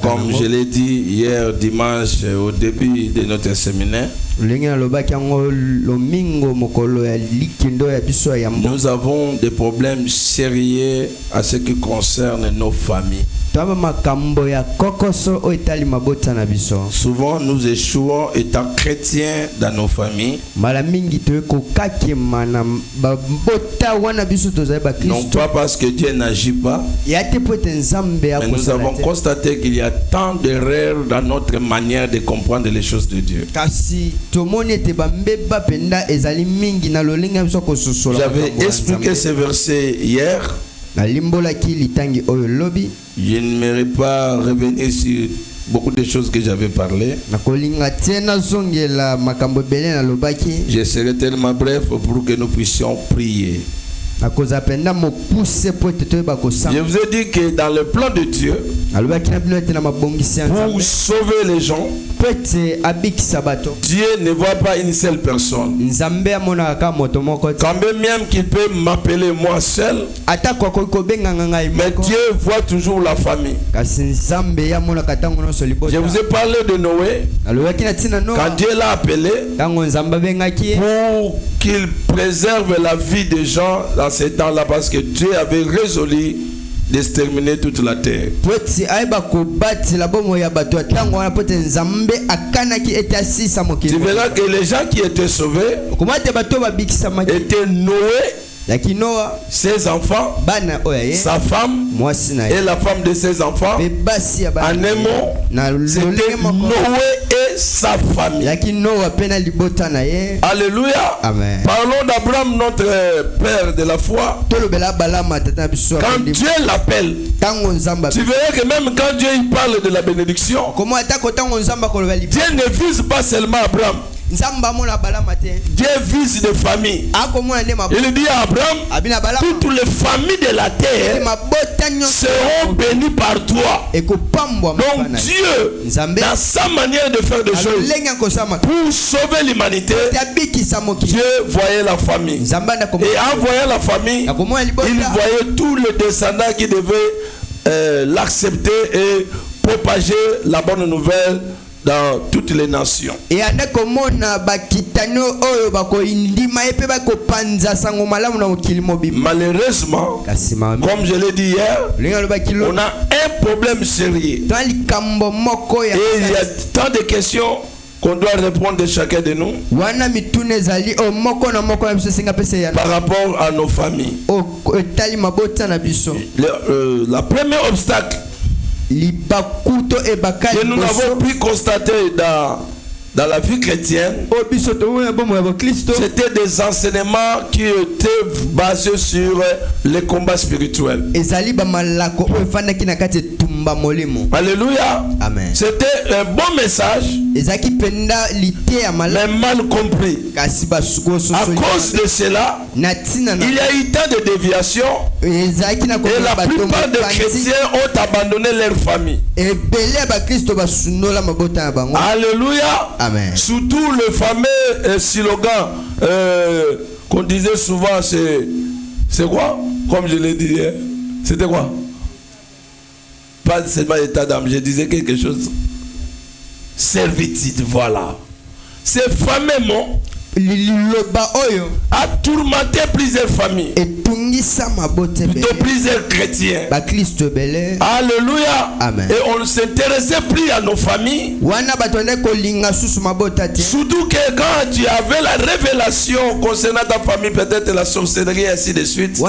Comme je l'ai dit hier dimanche au début de notre séminaire, nous avons des problèmes sérieux à ce qui concerne nos familles. Souvent nous échouons étant chrétiens dans nos familles. Non pas parce que Dieu n'agit pas, mais nous avons constaté qu'il y a tant d'erreurs dans notre manière de comprendre les choses de Dieu. J'avais expliqué ce verset hier. Je n'aimerais pas revenir sur beaucoup de choses que j'avais parlé. Je serai tellement bref pour que nous puissions prier. Je vous ai dit que dans le plan de Dieu, pour sauver les gens, Dieu ne voit pas une seule personne. Quand même qu'il peut m'appeler moi seul, mais Dieu voit toujours la famille. Je vous ai parlé de Noé. Quand Dieu l'a appelé pour qu'il préserve la vie des gens dans ces temps-là, parce que Dieu avait résolu d'exterminer toute la terre. Tu verras que les gens qui étaient sauvés étaient Noé, ses enfants, sa femme et la femme de ses enfants. En un mot, c'était Noé et sa famille. Alléluia. Amen. Parlons d'Abraham, notre père de la foi. Quand Dieu l'appelle, tu verras que même quand Dieu il parle de la bénédiction, Dieu ne vise pas seulement Abraham. Dieu vise des familles. Il dit à Abraham, toutes les familles de la terre seront bénies par toi. Donc Dieu, dans sa manière de faire des choses, pour sauver l'humanité, Dieu voyait la famille. Et en voyant la famille, il voyait tous les descendants qui devaient l'accepter et propager la bonne nouvelle dans toutes les nations. Malheureusement, comme je l'ai dit hier, on a un problème sérieux. Et il y a tant de questions qu'on doit répondre de chacun de nous par rapport à nos familles. La première obstacle que nous n'avons pu constater dans la vie chrétienne, c'était des enseignements qui étaient basés sur les combats spirituels. Alléluia. Amen. C'était un bon message, mais mal compris. À cause de cela, il y a eu tant de déviations et la plupart des chrétiens ont abandonné leur famille. Alléluia. Amen. Surtout le fameux slogan qu'on disait souvent, c'est quoi? Comme je l'ai dit hier, c'était quoi? Pas seulement état d'âme, je disais quelque chose. Servitude, voilà. Ce fameux mot a tourmenté plusieurs familles, plutôt plusieurs chrétiens. Alléluia. Amen. Et on ne s'intéressait plus à nos familles. Surtout que quand tu avais la révélation concernant ta famille, peut-être la sorcellerie et ainsi de suite, on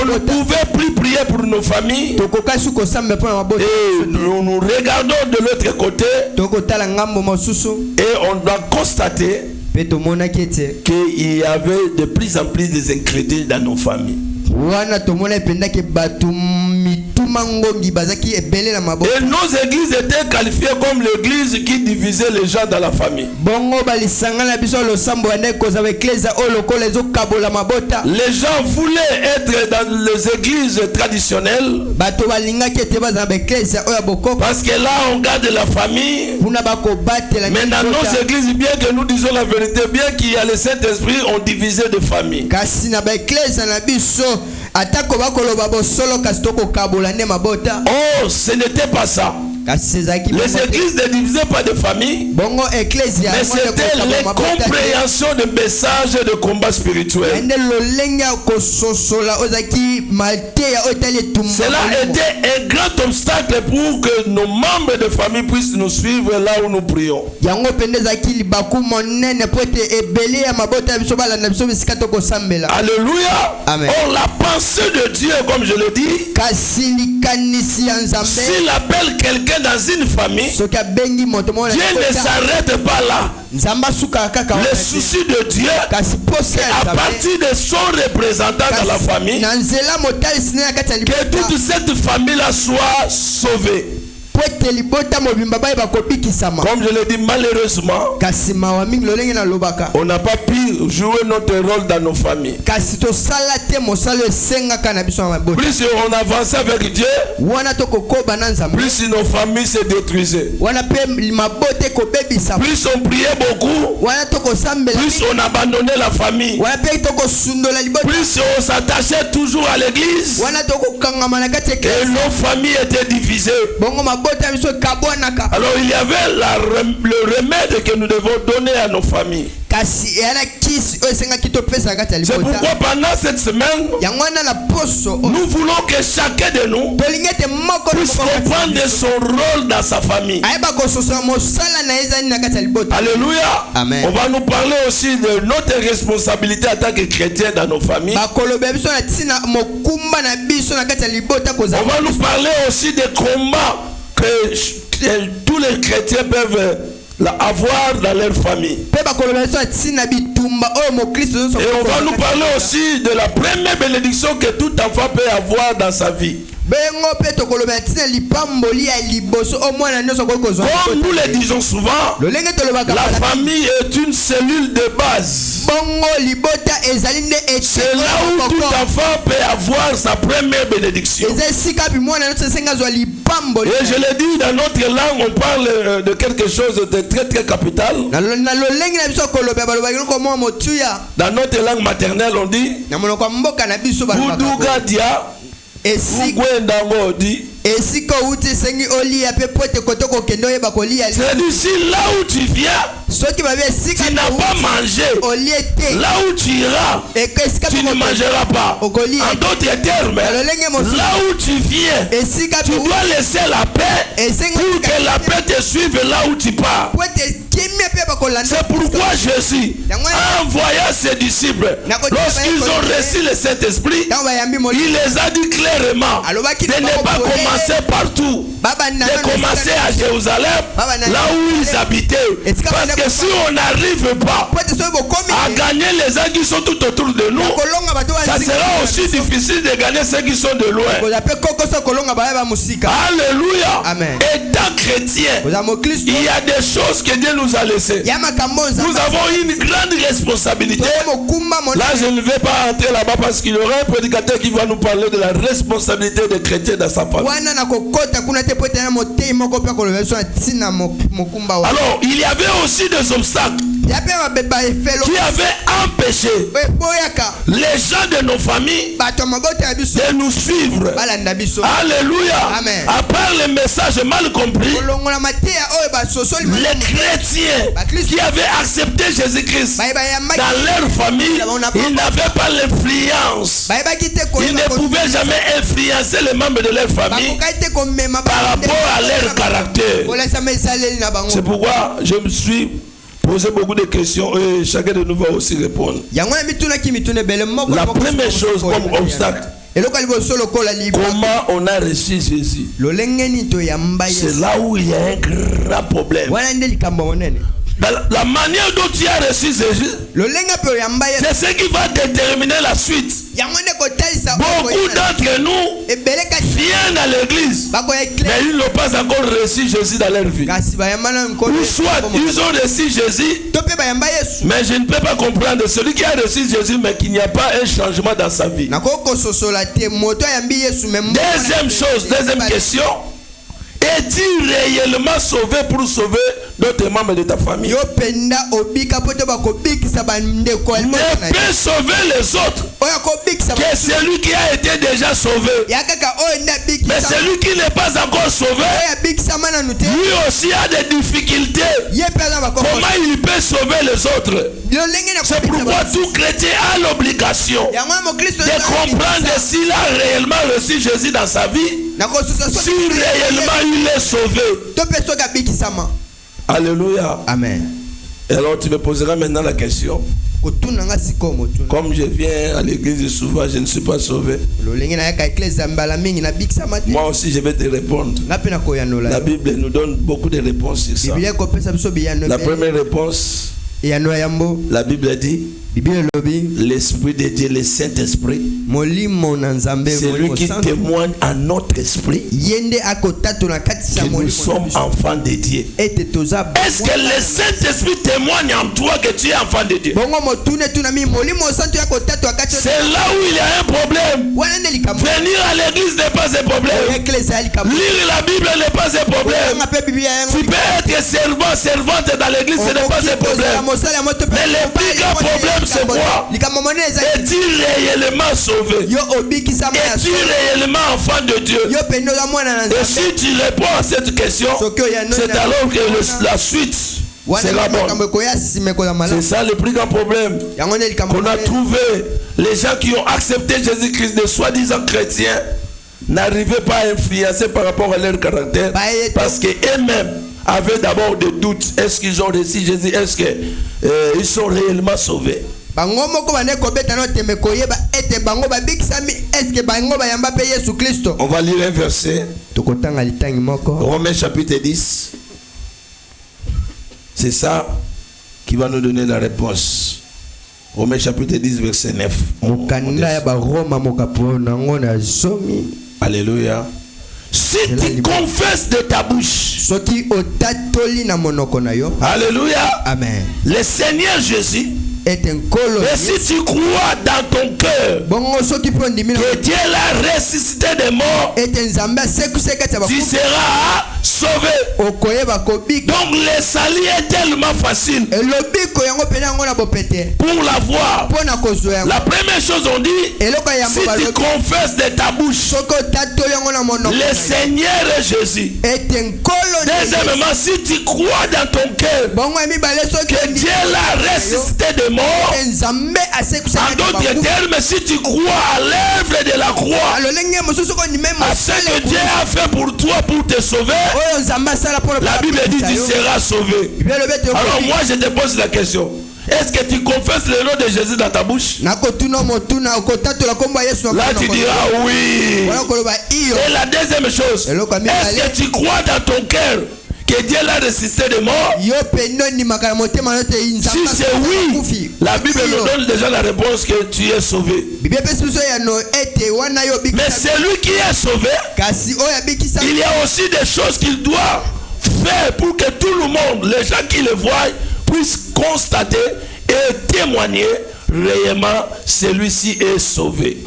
ne pouvait plus prier pour nos familles. Et nous regardons de l'autre côté et on doit constater qu'il y avait de plus en plus des incrédules dans nos familles. nos églises étaient qualifiées comme l'église qui divisait les gens dans la famille. Les gens voulaient être dans les églises traditionnelles parce que là on garde la famille. Mais dans nos églises, bien que nous disons la vérité, bien qu'il y a le Saint-Esprit, on divisait de famille. Oh, ce n'était pas ça. Les églises ne divisaient pas de famille, mais c'était l'incompréhension de messages de combat spirituel. Cela était un grand obstacle pour que nos membres de famille puissent nous suivre là où nous prions. Alléluia. Amen. Or la pensée de Dieu, comme je le dis, s'il appelle quelqu'un dans une famille, Dieu ne s'arrête pas là. Le souci de Dieu, c'est à partir de son représentant dans la famille, que toute cette famille-là soit sauvée. Comme je l'ai dit, malheureusement, on n'a pas pu jouer notre rôle dans nos familles. Plus on avançait avec Dieu, plus nos familles se détruisaient. Plus on priait beaucoup, plus on abandonnait la famille. Plus on s'attachait toujours à l'église, et nos familles étaient divisées. Alors il y avait le remède que nous devons donner à nos familles. C'est pourquoi pendant cette semaine, nous voulons que chacun de nous puisse comprendre son rôle dans sa famille. Alléluia. Amen. On va nous parler aussi de notre responsabilité en tant que chrétiens dans nos familles. On va nous parler aussi des combats que tous les chrétiens peuvent avoir dans leur famille. Et on va nous parler aussi de la première bénédiction que tout enfant peut avoir dans sa vie. Comme nous le disons souvent, la famille est une cellule de base. C'est là où tout enfant peut avoir sa première bénédiction. Et je l'ai dit, dans notre langue, on parle de quelque chose de très très capital. Dans notre langue maternelle, on dit Bouddouga Dia. C'est-à-dire, si là où tu viens, tu n'as pas mangé, là où tu iras, tu ne mangeras pas. En d'autres termes, là où tu viens, tu dois laisser la paix pour que la paix te suive là où tu pars. C'est pourquoi Jésus, en envoyant ses disciples, lorsqu'ils ont reçu le Saint-Esprit, il les a dit clairement de ne pas commencer partout, de commencer à Jérusalem, là où ils habitaient. Parce que si on n'arrive pas à gagner les gens qui sont tout autour de nous, ça sera aussi difficile de gagner ceux qui sont de loin. Alléluia. Amen. Étant chrétien, il y a des choses que Dieu nous a laissées. Nous avons une grande responsabilité. Là, je ne vais pas entrer là-bas parce qu'il y aura un prédicateur qui va nous parler de la responsabilité des chrétiens dans sa famille. Alors, il y avait aussi des obstacles qui avaient empêché les gens de nos familles de nous suivre. Alléluia. Amen. À part les messages mal compris, les chrétiens qui avaient accepté Jésus-Christ dans leur famille, ils n'avaient pas l'influence. Ils ne pouvaient jamais influencer les membres de leur famille par rapport à leur caractère. C'est pourquoi je me suis posé beaucoup de questions et chacun de nous va aussi répondre. La première chose comme obstacle, comment on a reçu Jésus, c'est là où il y a un grand problème. la manière dont tu as reçu Jésus, c'est ce qui va déterminer la suite. Beaucoup d'entre nous viennent à l'église, mais ils n'ont pas encore reçu Jésus dans leur vie. Ou soit ils ont reçu Jésus, mais je ne peux pas comprendre celui qui a reçu Jésus, mais qu'il n'y a pas un changement dans sa vie. Deuxième question. Es-tu réellement sauvé pour sauver d'autres membres de ta famille? Ne peut sauver les autres que celui qui a été déjà sauvé. Mais celui qui n'est pas encore sauvé, lui aussi a des difficultés. Comment il peut sauver les autres? C'est pourquoi tout chrétien a l'obligation de comprendre s'il a réellement reçu Jésus dans sa vie, si réellement il est sauvé. Alléluia. Amen. Et alors tu me poseras maintenant la question. Comme je viens à l'église souvent, je ne suis pas sauvé. Moi aussi je vais te répondre. La Bible nous donne beaucoup de réponses sur ça. La première réponse, la Bible dit l'Esprit de Dieu, le Saint-Esprit, c'est lui qui témoigne à notre esprit que nous sommes enfants de Dieu. Est-ce que le Saint-Esprit témoigne en toi que tu es enfant de Dieu? C'est là où il y a un problème. Venir à l'église n'est pas un problème. Lire la Bible n'est pas un problème. Tu peux être servant, servante dans l'église, ce n'est pas un problème. Mais le plus grand problème, c'est quoi? Es-tu réellement sauvé? Es-tu réellement enfant de Dieu? Et si tu réponds à cette question, c'est alors que la suite sera bonne. C'est ça le plus grand problème qu'on a trouvé. Les gens qui ont accepté Jésus-Christ, de soi-disant chrétiens, n'arrivaient pas à influencer par rapport à leur caractère, parce qu'eux-mêmes avaient d'abord des doutes. Est-ce qu'ils ont reçu Jésus? Est-ce qu'ils sont réellement sauvés? On va lire un verset. Romains chapitre 10. C'est ça qui va nous donner la réponse. Romains chapitre 10 verset 9. Alléluia. Si tu confesses de ta bouche, alléluia, amen, le Seigneur Jésus, et si tu crois dans ton cœur que Dieu l'a ressuscité des morts, tu seras sauvé. Donc le salut est tellement facile. Pour l'avoir, la première chose on dit, si tu confesses de ta bouche le Seigneur est Jésus. Deuxièmement, si tu crois dans ton cœur que Dieu l'a ressuscité des morts, en d'autres termes, si tu crois à l'œuvre de la croix, à ce que Dieu a fait pour toi pour te sauver, la Bible dit tu seras sauvé. Alors moi je te pose la question. Est-ce que tu confesses le nom de Jésus dans ta bouche? Là tu diras oui. Et la deuxième chose, est-ce que tu crois dans ton cœur que Dieu l'a ressuscité des morts? Si c'est oui, la Bible nous donne déjà la réponse que tu es sauvé. Mais celui qui est sauvé, il y a aussi des choses qu'il doit faire pour que tout le monde, les gens qui le voient, puissent constater et témoigner réellement celui-ci est sauvé.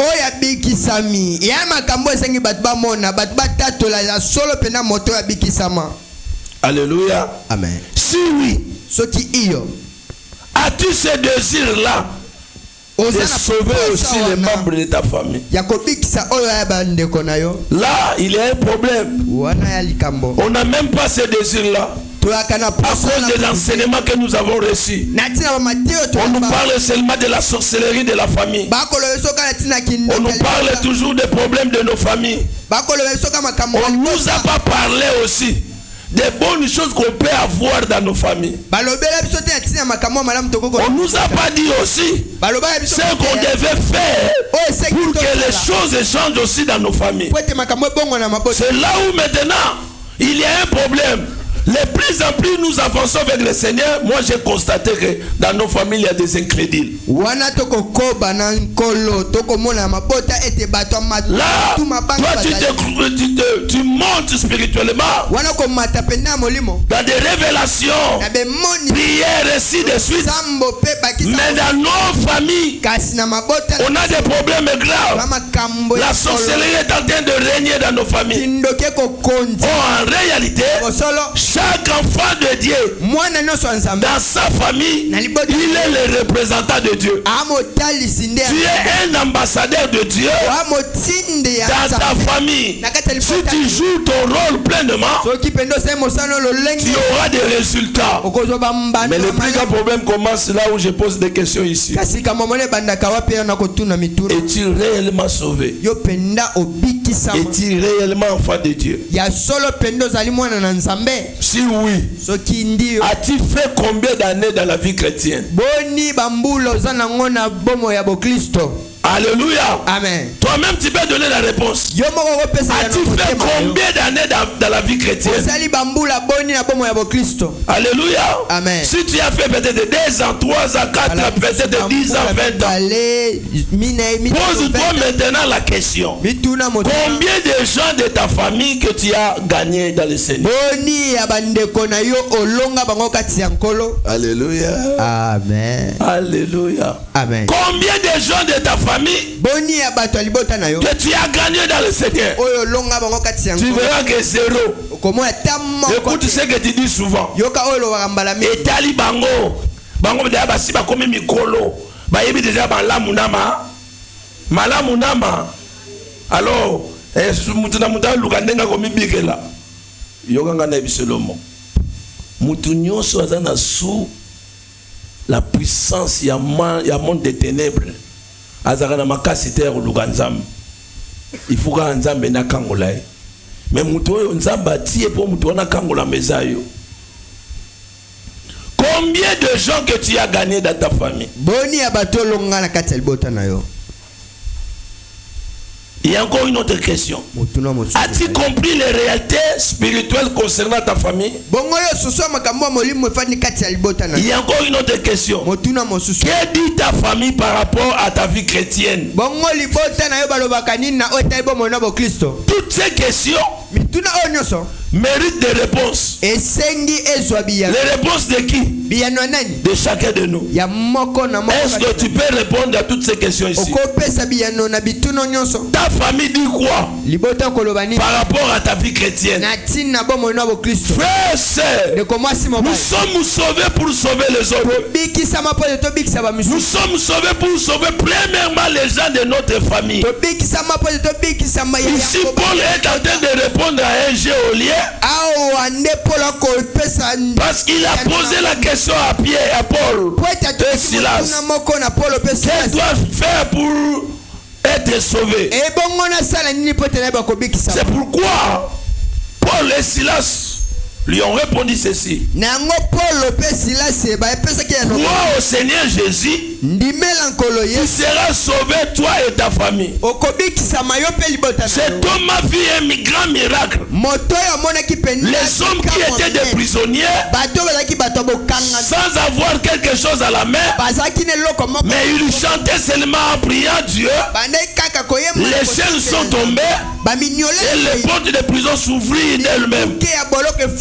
Alléluia. Amen. Si oui, as-tu ce désir-là de sauver aussi les membres de ta famille? Là, il y a un problème. On n'a même pas ce désir-là. À cause de l'enseignement que nous avons reçu, on nous parle seulement de la sorcellerie de la famille. On nous parle toujours des problèmes de nos familles. On ne nous a pas parlé aussi des bonnes choses qu'on peut avoir dans nos familles. On ne nous a pas dit aussi ce qu'on devait faire pour que les choses changent aussi dans nos familles. C'est là où maintenant il y a un problème. les plus en plus nous avançons avec le Seigneur, moi j'ai constaté que dans nos familles il y a des incrédules. Là, toi tu montes spirituellement dans des révélations, prières et ainsi de suite. Mais dans nos familles, on a des problèmes graves. La sorcellerie est en train de régner dans nos familles. En réalité, chaque enfant de Dieu, dans sa famille, il est le représentant de Dieu. Tu es un ambassadeur de Dieu dans ta famille. Si tu joues ton rôle pleinement, tu auras des résultats. Mais le plus grand problème commence là où je pose des questions ici. Es-tu réellement sauvé? Est-il réellement enfant de Dieu? Si oui, as-tu fait combien d'années dans la vie chrétienne? Alléluia. Amen. Toi-même tu peux donner la réponse. As-tu fait combien d'années dans la vie chrétienne? Alléluia. Amen. Si tu as fait peut-être 2 ans, 3 ans, 4 ans, peut-être 10 ans, 20 ans, pose-toi maintenant la question. Combien de gens de ta famille que tu as gagné dans le Seigneur? Alléluia. Amen. Alléluia. Amen. Combien de gens de ta famille que tu as gagné dans le Seigneur? Tu verras que 0. Écoute ce que tu dis souvent. Et tali bango déjà basi ba komi mikolo ba yebi déjà ba malamunama alors mutuna muta lukandenga komi bikela yokanga na biselomo mutu nyonso azana sous la puissance ya monde des ténèbres azaka makasi terre lukanzam il faut ka nzambe na kangola mais mutu oyo nzamba tie po mutu na kangola mezayo. Combien de gens que tu as gagné dans ta famille? Il y a encore une autre question. As-tu compris les réalités spirituelles concernant ta famille? Il y a encore une autre question. Que dit ta famille par rapport à ta vie chrétienne? Toutes ces questions méritent des réponses. Les réponses de qui? De chacun de nous. Est-ce que tu peux répondre à toutes ces questions ici? Ta famille dit quoi par rapport à ta vie chrétienne? Frères et sœurs, nous sommes sauvés pour sauver les autres. Nous sommes sauvés pour sauver premièrement les gens de notre famille. Ici Paul est en train de répondre à un géolien parce qu'il a posé la question à Pierre, à Paul et Silas. Qu'est-ce qu'ils doivent faire pour être sauvés? C'est pourquoi Paul et Silas lui ont répondu ceci. Crois au Seigneur Jésus, tu seras sauvé, toi et ta famille. Cet homme a vu un grand miracle. Les hommes qui étaient des prisonniers, sans avoir quelque chose à la main, mais ils chantaient seulement en priant Dieu. Les chaînes sont tombées et les portes de prison s'ouvrirent d'elles-mêmes.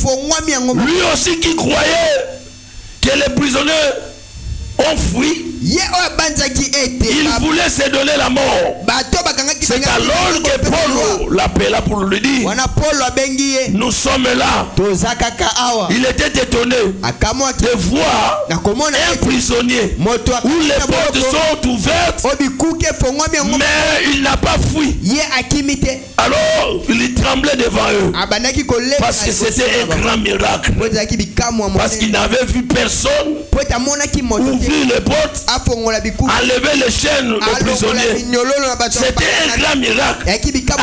Lui aussi qui croyait que les prisonniers ont fui, il voulait se donner la mort. C'est alors que Paul l'appela pour lui dire, nous sommes là. Il était étonné de voir un prisonnier où les portes sont ouvertes, mais il n'a pas fui. Alors il tremblait devant eux parce que c'était un grand miracle, parce qu'il n'avait vu personne ouvrir les portes, enlever les chaînes aux prisonniers. C'était un grands miracles, à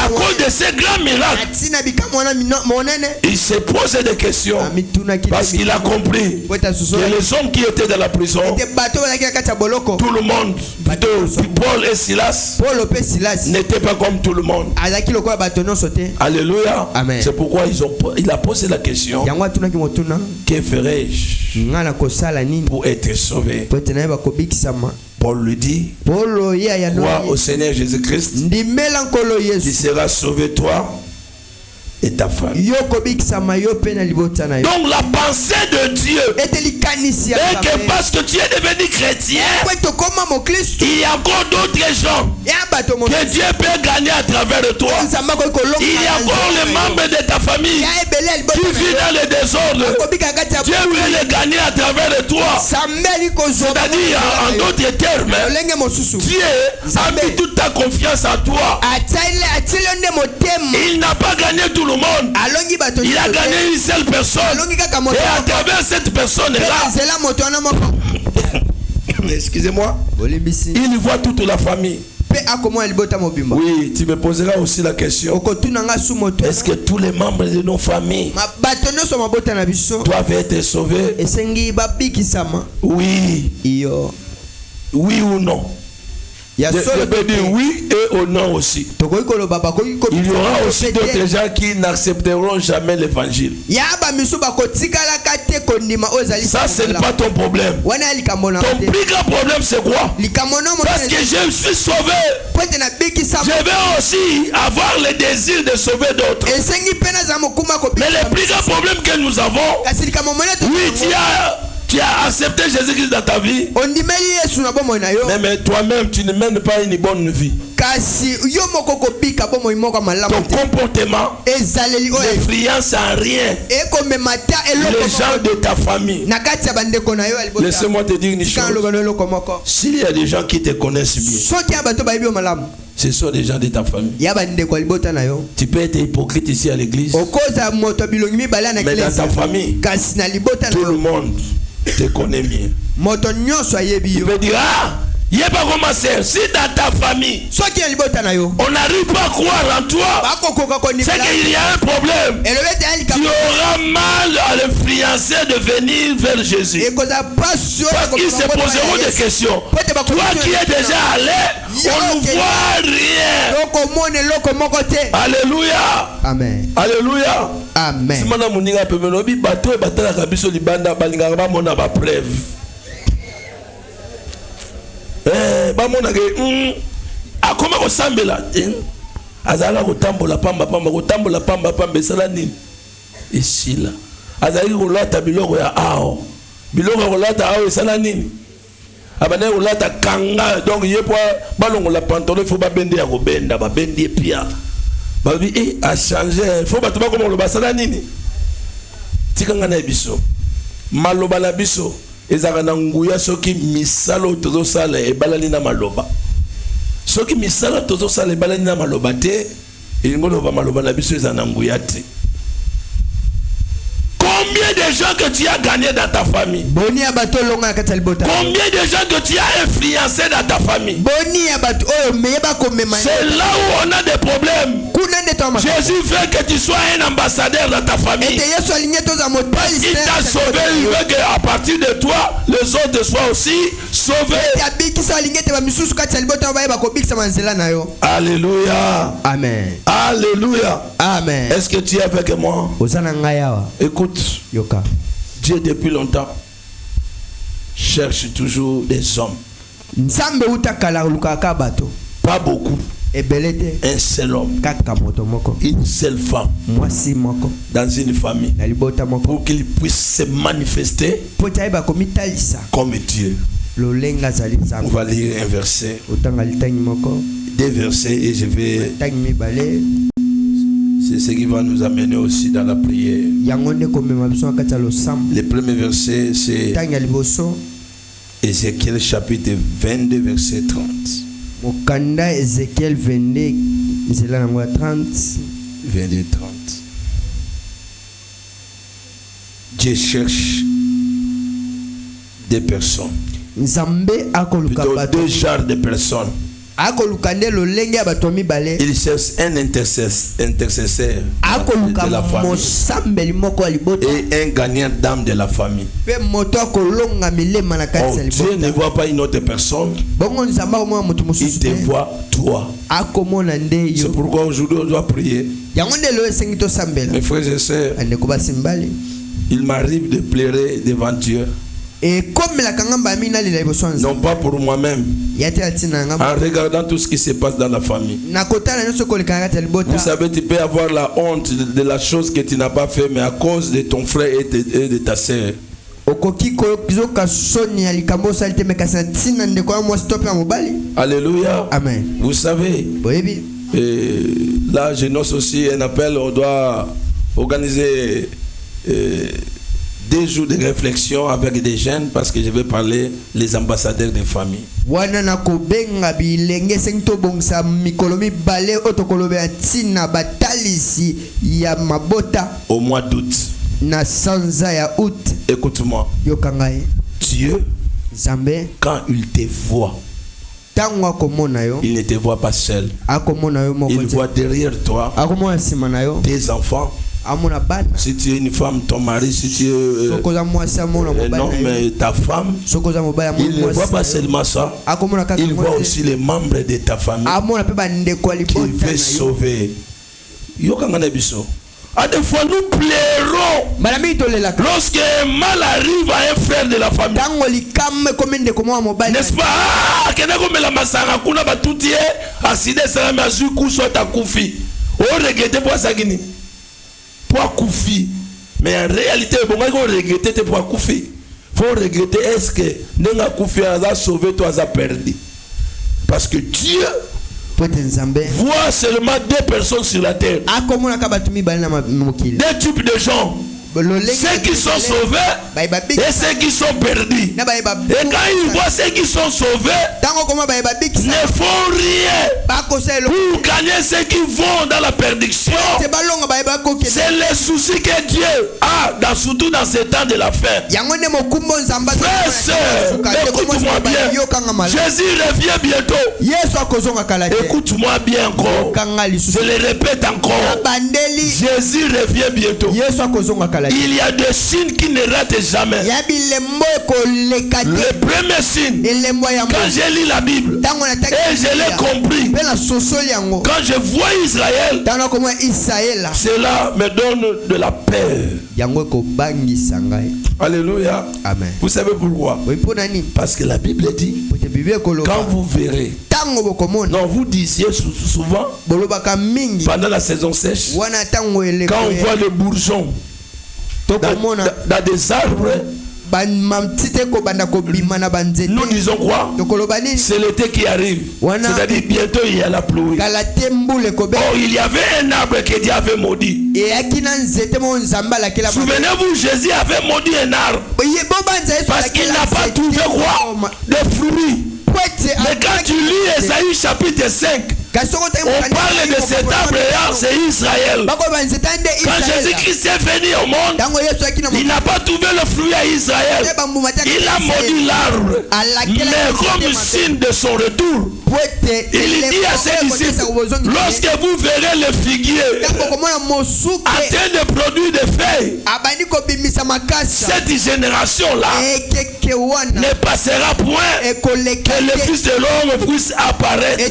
cause de ces grands miracles, il se pose des questions parce qu'il a compris que les hommes qui étaient dans la prison, tout le monde, plutôt Paul et Silas, n'étaient pas comme tout le monde. Alléluia. C'est pourquoi il a posé la question: que ferais-je pour être sauvé? Paul lui dit: crois au Seigneur Jésus-Christ, tu seras sauvé, toi et ta famille. Donc la pensée de Dieu est que parce que tu es devenu chrétien, il y a encore d'autres gens que Dieu peut gagner à travers de toi. Il y a encore les membres de ta famille qui vivent dans le désordre. Dieu veut les gagner à travers de toi. C'est-à-dire, en d'autres termes, Dieu a mis toute ta confiance en toi. Il n'a pas gagné tout le monde. Il a gagné une seule personne. Et à travers cette personne-là, excusez-moi, il voit toute la famille. Oui, tu me poseras aussi la question: est-ce que tous les membres de nos familles doivent être sauvés? Oui. Oui ou non? Je peux dire oui et au non aussi. Il y aura aussi d'autres gens qui n'accepteront jamais l'évangile. Ça, ce n'est pas ton problème. Ton plus grand problème, c'est quoi? Parce que je suis sauvé, je vais aussi avoir le désir de sauver d'autres. Mais le plus grand problème que nous avons, oui, tu as accepté Jésus-Christ dans ta vie, mais toi-même tu ne mènes pas une bonne vie. Ton comportement n'influence en rien les gens de ta famille. Laisse-moi te dire une chose: s'il y a des gens qui te connaissent bien, ce sont des gens de ta famille. Tu peux être hypocrite ici à l'église, mais dans ta famille, tout le monde te connaît bien. Tu peux dire: ah, il n'y a pas commencé. Si dans ta famille, on n'arrive pas à croire en toi, c'est qu'il y a un problème. Tu auras mal à l'influencer de venir vers Jésus. Parce qu'ils se poseront des questions. Toi qui es déjà allé, on ne voit rien. Alléluia. Amen. Alléluia. Amen. Si madame Moninga peut me dire, bateau et bateau la kabiso libanda balinga ba mona ba preuve. Ba mona ke akoma ko sambela azala ko tambola pamba sala nini isila azali ko lata biloko ya ao biloko ko lata ao sala nini abane ko lata kanga. Donc yepo balongo la pantalon faut ba bende ya ko benda ba bende pia babi a changer. Faut ba tuba comme le basala nini tikanga na biso maloba na biso ezaka na nguya soki misalo tozo sala e balali na maloba. Soki misala tozo sala e balali na maloba te ingolo ba maloba na biso ezana nguya te. Combien de gens que tu as gagné dans ta famille? Combien de gens que tu as influencé dans ta famille? C'est là où on a des problèmes. Jésus veut que tu sois un ambassadeur dans ta famille. Il t'a sauvé, il veut qu'à partir de toi, les autres soient aussi sauvés. Alléluia. Amen. Alléluia. Amen. Est-ce que tu es avec moi? Écoute. Dieu depuis longtemps cherche toujours des hommes. Pas beaucoup. Un seul homme, une seule femme dans une famille pour qu'il puisse se manifester comme Dieu. On va lire un verset, deux versets et je vais... C'est ce qui va nous amener aussi dans la prière. Le premier verset, c'est Ézéchiel chapitre 22, verset 30. Ézéchiel 22, 30. Dieu cherche des personnes. Plutôt deux genres de personnes. Il cherche un intercesseur de la famille et un gagnant d'âme de la famille. Oh, Dieu ne voit pas une autre personne. Il te voit toi. C'est pourquoi aujourd'hui on doit prier. Mes frères et sœurs, il m'arrive de pleurer devant Dieu. Non pas pour moi-même, en regardant tout ce qui se passe dans la famille. Vous savez, tu peux avoir la honte de la chose que tu n'as pas fait, mais à cause de ton frère et de ta sœur. Alléluia. Amen. Vous savez, là je noce aussi un appel. On doit organiser 2 jours de réflexion avec des jeunes, parce que je vais parler les ambassadeurs des familles. Au mois d'août. Écoute-moi. Dieu, quand il te voit, il ne te voit pas seul. Il voit derrière toi tes enfants. Si tu es une femme, ton mari, si tu es un homme, ta femme, il ne voit pas seulement ça, il voit aussi les membres de ta famille qu'il veut sauver. À des fois nous pleurons lorsque un mal arrive à un frère de la famille. N'est-ce pas? Ah, la masanga kuna batutie accident ça mais azu kuswa ta kufi. O regretter pour ça gini. Pour kufi. Mais en réalité bon on regretter pour kufi. Faut regretter est-ce que nenga kufi a sauvé toi a perdu. Parce que Dieu voit seulement 2 personnes sur la terre. 2 types de gens. Ceux qui sont sauvés et ceux qui sont perdus. Et quand ils voient ceux qui sont sauvés, ne font rien pour gagner ceux qui vont dans la perdition. C'est le souci que Dieu a, surtout dans ces temps de la fin. Frères, sœurs, écoute-moi bien. Jésus revient bientôt. Écoute-moi bien encore. Je le répète encore. Jésus revient bientôt. Il y a des signes qui ne ratent jamais. Le premier signe, quand j'ai lu la Bible et je l'ai compris, quand je vois Israël, cela me donne de la paix. Alléluia. Amen. Vous savez pourquoi? Parce que la Bible dit, quand vous verrez, non, vous disiez souvent pendant la saison sèche, quand on voit le bourgeon dans des arbres, nous disons quoi? C'est l'été qui arrive. C'est-à-dire bientôt il y a la pluie. Oh, il y avait un arbre que Dieu avait maudit. Souvenez-vous, Jésus avait maudit un arbre parce qu'il n'a pas trouvé quoi? De fruits. Mais quand tu lis Ésaïe chapitre 5, on parle de cet arbre-là, c'est Israël. Quand Jésus-Christ est venu au monde, il n'a pas trouvé le fruit à Israël. Il a maudit l'arbre. Mais comme signe de son retour, il dit à ses disciples, lorsque vous verrez le figuier en train de produire des feuilles, cette génération-là ne passera point que le Fils de l'homme puisse apparaître.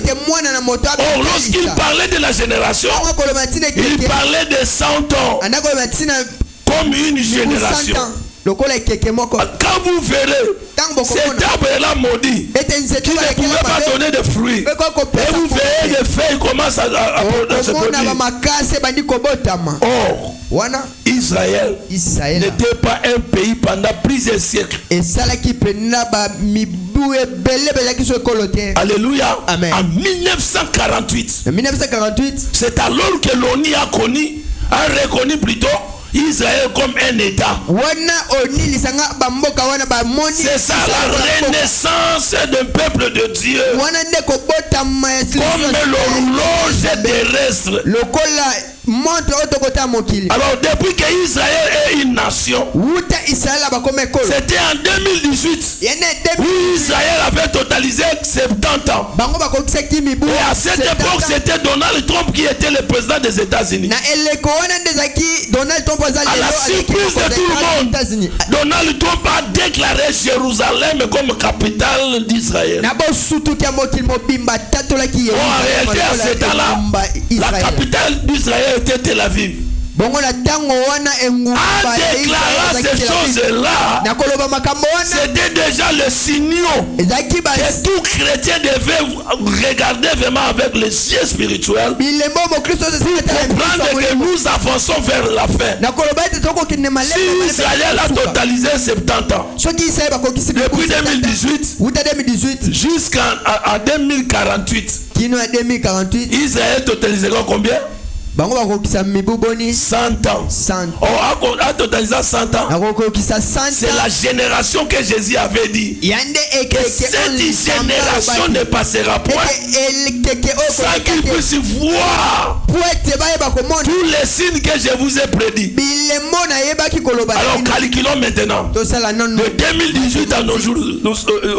Or, lorsqu'il parlait de la génération, il parlait de 100 ans comme une génération. Quand vous verrez cet arbre-là maudit, qui ne pouvait pas donner de fruits, et vous verrez les feuilles commencent à se produire. Or, Israël n'était pas un pays pendant plusieurs siècles. Alléluia. Amen. En 1948, c'est alors que l'ONU a reconnu plutôt Israël comme un État. C'est ça la renaissance d'un peuple de Dieu. Comme l'horloge terrestre Alors depuis qu'Israël est une nation, c'était en 2018 où Israël avait totalisé 70 ans. Et à cette époque, c'était Donald Trump qui était le président des États-Unis. À la surprise de tout le monde, Donald Trump a déclaré Jérusalem comme capitale d'Israël. En réalité, à ce temps-là, la capitale d'Israël était Tel Aviv. En déclarant ces choses-là, c'était déjà le signal que tout chrétien devait regarder vraiment avec les yeux spirituels pour comprendre que nous avançons vers la fin. Si Israël a totalisé 70 ans, depuis 2018 jusqu'à 2048, Israël totalisera combien? 100 ans. On a totalisé 100 ans. C'est la génération que Jésus avait dit que cette génération ne passera point sans qu'ils puissent voir tous les signes que je vous ai prédits. Alors calculons maintenant. De 2018 à nos jours, nous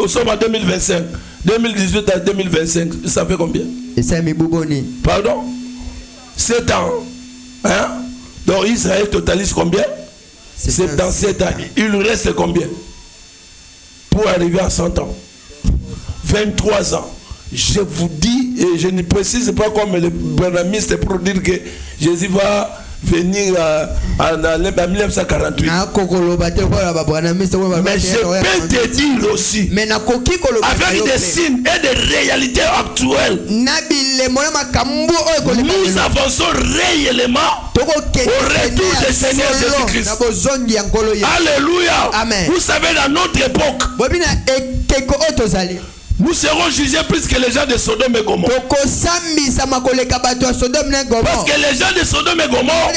sommes en 2025. 2018 à 2025, ça fait combien? Pardon? 7 ans. Hein? Donc Israël totalise combien? 77 ans. Il nous reste combien pour arriver à 100 ans? 23 ans. Je vous dis, et je ne précise pas comme le branhamiste pour dire que Jésus va venir en 1948. Mais je peux te dire aussi, avec des signes et des réalités actuelles, nous avançons réellement au retour du Seigneur Jésus-Christ. Alléluia. Amen. Vous savez, dans notre époque, nous serons jugés plus que les gens de Sodome et Gomorrhe. Parce que les gens de Sodome et Gomorrhe,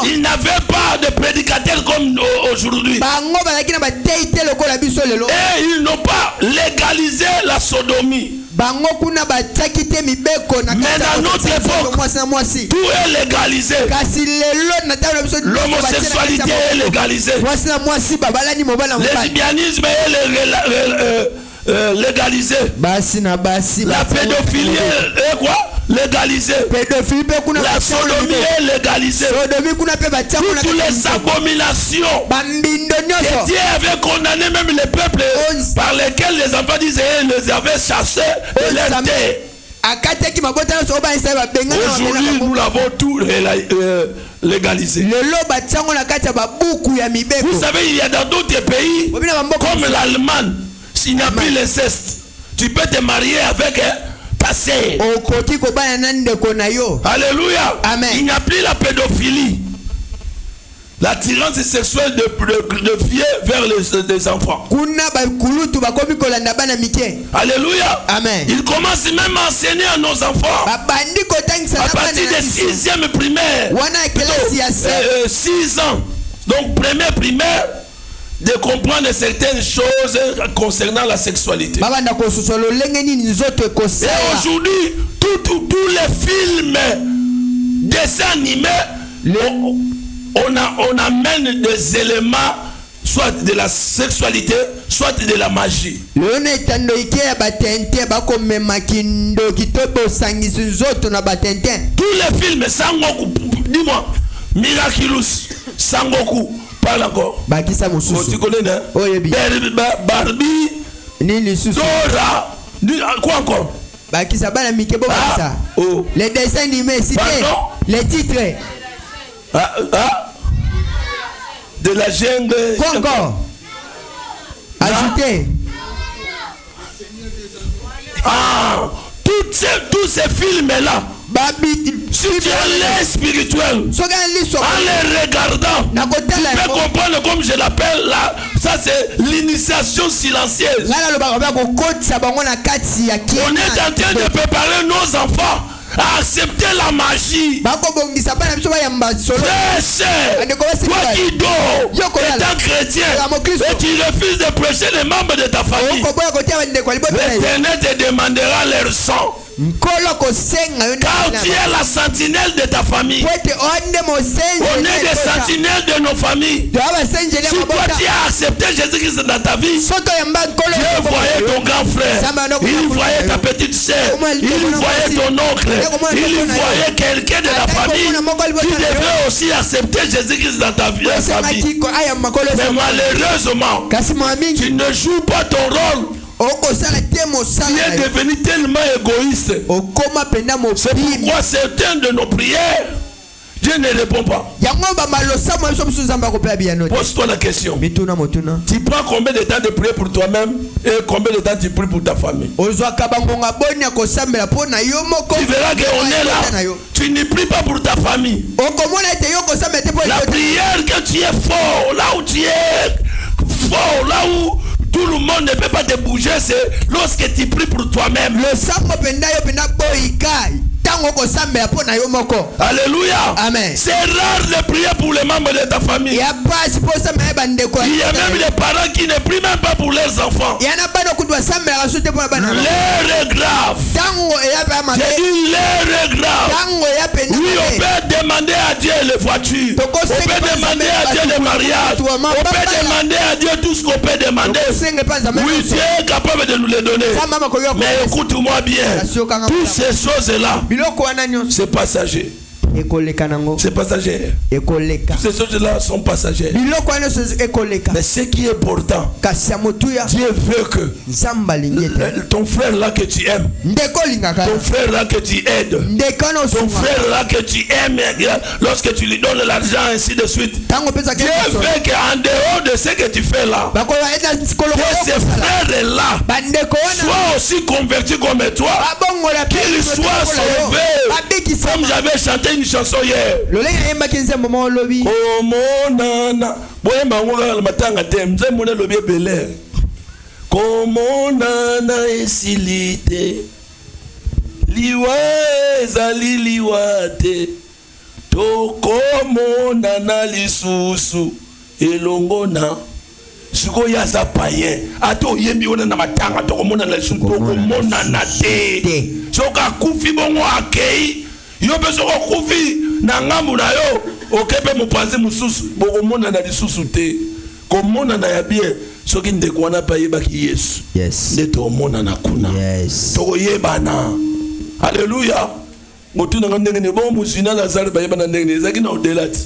ils n'avaient pas de prédicateurs comme aujourd'hui. Et ils n'ont pas légalisé la sodomie. Mais dans notre époque, tout est légalisé. L'homosexualité est légalisée. Le lesbianisme est légalisé. La pédophilie est quoi? Légalisé. La sodomie est légalisée. Toutes les abominations que Dieu avait condamné même les peuples par lesquels les enfants d'Israël les avaient chassés de leur terre. Aujourd'hui, nous l'avons tout légalisé. Vous savez, il y a dans d'autres pays, comme l'Allemagne, s'il n'y a plus l'inceste, tu peux te marier avec ta sœur. Alléluia. Amen. Il n'y a plus la pédophilie, l'attirance sexuelle de vieux vers les enfants. Alléluia. Amen. Il commence même à enseigner à nos enfants à partir de 6e primaire, 6 ans, donc primaire, de comprendre certaines choses concernant la sexualité. Et aujourd'hui, tous les films, dessins animés, on amène des éléments soit de la sexualité, soit de la magie. Tous les films, Sangoku, dis-moi, Miraculous, Sangoku. Parle encore. Tu connais, hein? Barbie, Dora, quoi encore? Les dessins animés, les titres. De la jungle. Quoi encore? Ajouter. Tous ces films-là, si tu as l'air spirituel, en les regardant, tu peux comprendre comme je l'appelle là. Ça c'est l'initiation silencieuse. On est en train de préparer nos enfants à accepter la magie. Frère, toi qui dors, étant chrétien, et tu refuses de prêcher les membres de ta famille, l'Éternel te demandera leur sang. Car tu es la sentinelle de ta famille. On est des sentinelles de nos familles. Si toi tu as accepté Jésus-Christ dans ta vie, Dieu voyait ton grand frère, il voyait ta petite sœur, il voyait ton oncle, il voyait quelqu'un de la famille qui devait aussi accepter Jésus-Christ dans ta vie. Mais malheureusement, tu ne joues pas ton rôle. Tu es devenu tellement égoïste. C'est pourquoi certains de nos prières, Dieu ne répond pas. Pose-toi la question. Tu prends combien de temps de prier pour toi-même et combien de temps tu pries pour ta famille? Tu verras qu'on est là. Tu ne pries pas pour ta famille. La prière que tu es fort, là où tu es fort, là où tout le monde ne peut pas te bouger, c'est lorsque tu pries pour toi-même. Alléluia. Amen. C'est rare de prier pour les membres de ta famille. Il y a même des parents qui ne prient même pas pour leurs enfants. L'heure est grave. J'ai dit l'heure est grave. Oui, on peut demander à Dieu les voitures. On peut demander à Dieu le mariage. On peut demander à Dieu tout ce qu'on peut demander. Oui, Dieu est capable de nous les donner. Mais écoute-moi bien. Toutes ces choses-là, c'est passager. C'est passager. Toutes ces choses-là sont passagères. Mais ce qui est important, Dieu veut que ton frère là que tu aimes, ton frère là que tu aides, ton frère là que tu aimes, lorsque tu lui donnes l'argent, ainsi de suite, Dieu veut qu'en dehors de ce que tu fais là, que ces frères là soient aussi convertis comme toi, qu'ils soient sauvés. Comme j'avais chanté une chanson hier. Oh mon nana, comment nana esilite liwa ezali liwate to komo nana lisusu elongona siko ya za payen ato yembi ona na matanga to komona na lisusu to komona na te soka kufi bongo akei yo beso ko kufi na ngambu na yo okepe mupanzi mususu bokomona na lisusu te komona na ya bien soki ndeko wana pa yebaki Yesu. Yes. Ndeto omona na kuna. Yes. To yebana. Hallelujah. Motu na ndenge ne bon musina Lazare ba yebana ndenge ezaki na odelati.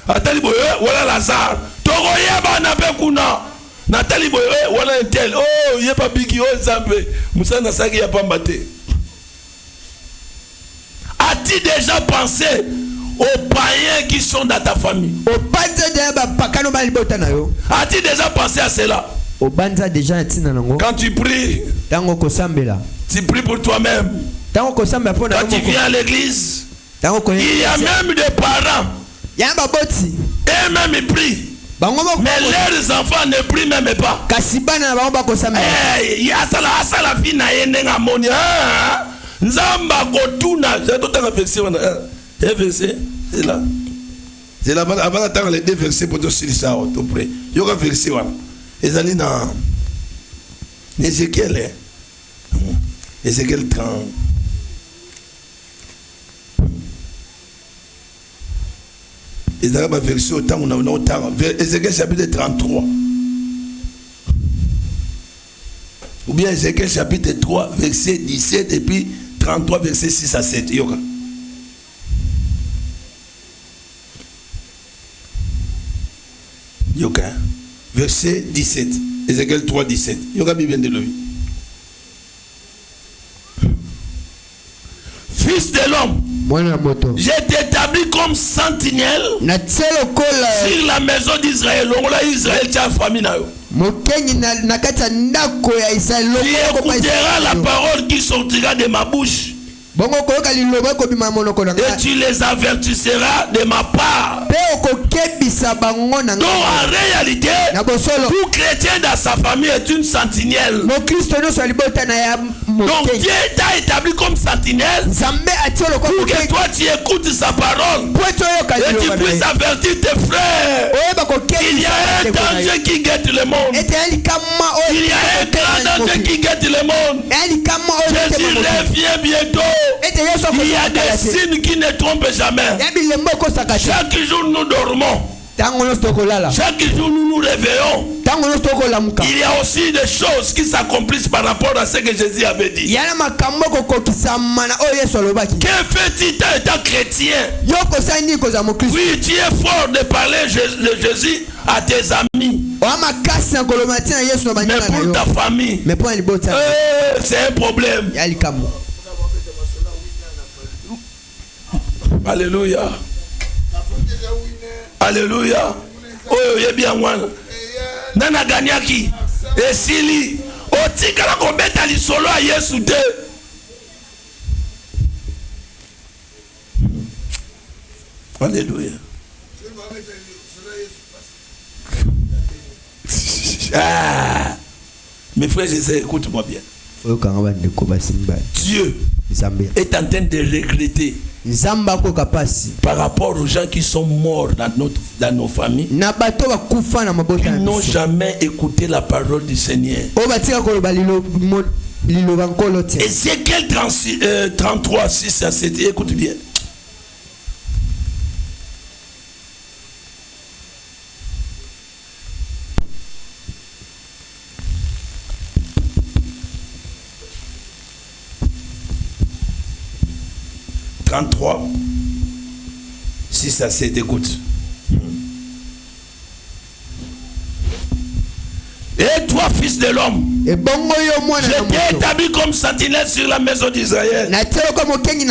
Atali boye wala Lazare. To yebana pe kuna. Natali boye wala intel. Oh yeba biki o Nzambe. Musana saki ya pamba te. As-tu déjà pensé aux païens qui sont dans ta famille? As-tu déjà pensé à cela? Quand tu pries, tu pries pour toi-même. Quand tu viens à l'église, il y a même des parents. Eux-mêmes ils prient. Mais leurs enfants ne prient même pas. Il y a ça la fille na yenenga moni. Nzamba kotuna, j'ai tout un verset, un verset, c'est là. C'est là avant d'attendre les deux versets pour te dire ça, tout près. Il y a un verset, voilà. Les allez dans Ézéchiel, Ézéchiel 30. Ils arrivent à verset autant on a autant. Ézéchiel chapitre 33. Ou bien Ézéchiel chapitre 3, verset 17 et puis 33, verset 6 à 7. Yoga. Yoga. Verset 17. Ézéchiel 3, 17. Yoga bien de lui. Fils de l'homme, je t'établis comme sentinelle sur la maison d'Israël. Israël, tu as famille. Tu écouteras la parole qui sortira de ma bouche. Et tu les avertisseras de ma part. Donc en réalité, tout chrétien dans sa famille est une sentinelle. Donc Dieu t'a établi comme sentinelle pour que toi tu écoutes sa parole et tu puisses avertir tes frères. Il y a un danger qui guette le monde. Il y a un grand danger qui guette le monde. Jésus revient bientôt. Il y a des signes qui ne trompent jamais. Chaque jour nous dormons. Chaque jour nous nous réveillons. Il y a aussi des choses qui s'accomplissent par rapport à ce que Jésus avait dit. Que fais-tu étant chrétien? Oui, tu es fort de parler de Jésus à tes amis. Mais pour ta famille, c'est un problème. Alléluia. Alléluia. Oh, il est bien moi. Nana Ganyaki. Et Sili. Oh, tikala ko beta li solo a Yesu te. Alléluia. Ah. Mes frères, écoute-moi bien. Dieu est en train de regretter par rapport aux gens qui sont morts dans nos familles. Ils n'ont jamais écouté la parole du Seigneur. Ézéchiel 33, 6 à 7, écoute bien. « 33, 6 à 7, écoute. Et toi, fils de l'homme, je t'ai établi comme sentinelle sur la maison d'Israël. Tu dois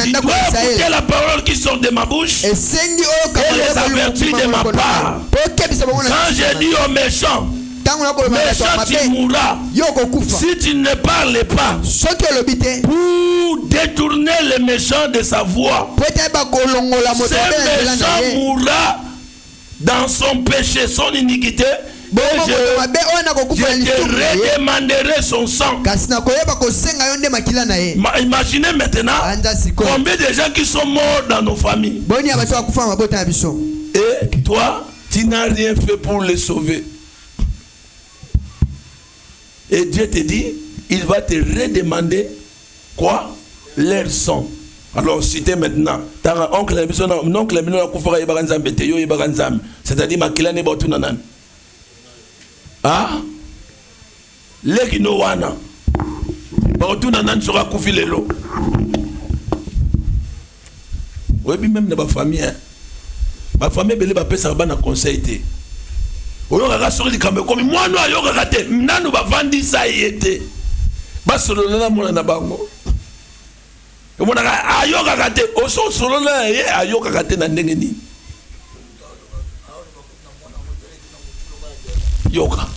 écouter la parole qui sort de ma bouche et les avertir de ma part. Quand j'ai dit aux méchants, méchant tu mourras si tu ne parles pas, pour détourner le méchant de sa voix. Ce méchant mourra dans son péché, son iniquité. Je te redemanderai son sang. Imaginez maintenant combien de gens qui sont morts dans nos familles. Et toi, tu n'as rien fait pour les sauver. Et Dieu te dit, il va te redemander quoi? Leur sang. Alors citez maintenant. C'est-à-dire makila ne botu nanan. Ah? Leki no wana. Botu nanan sera kufi lelo. Oui, même dans ma famille. Ma famille belle ba pesa ba na conseil te. Oyo kaka sori likambe komi mwana ayo kaka te nanu bavandi sa yete basolo na mona na bango omona ayo kaka te oso solo na ye ayo kaka te na ndenge ni yoka.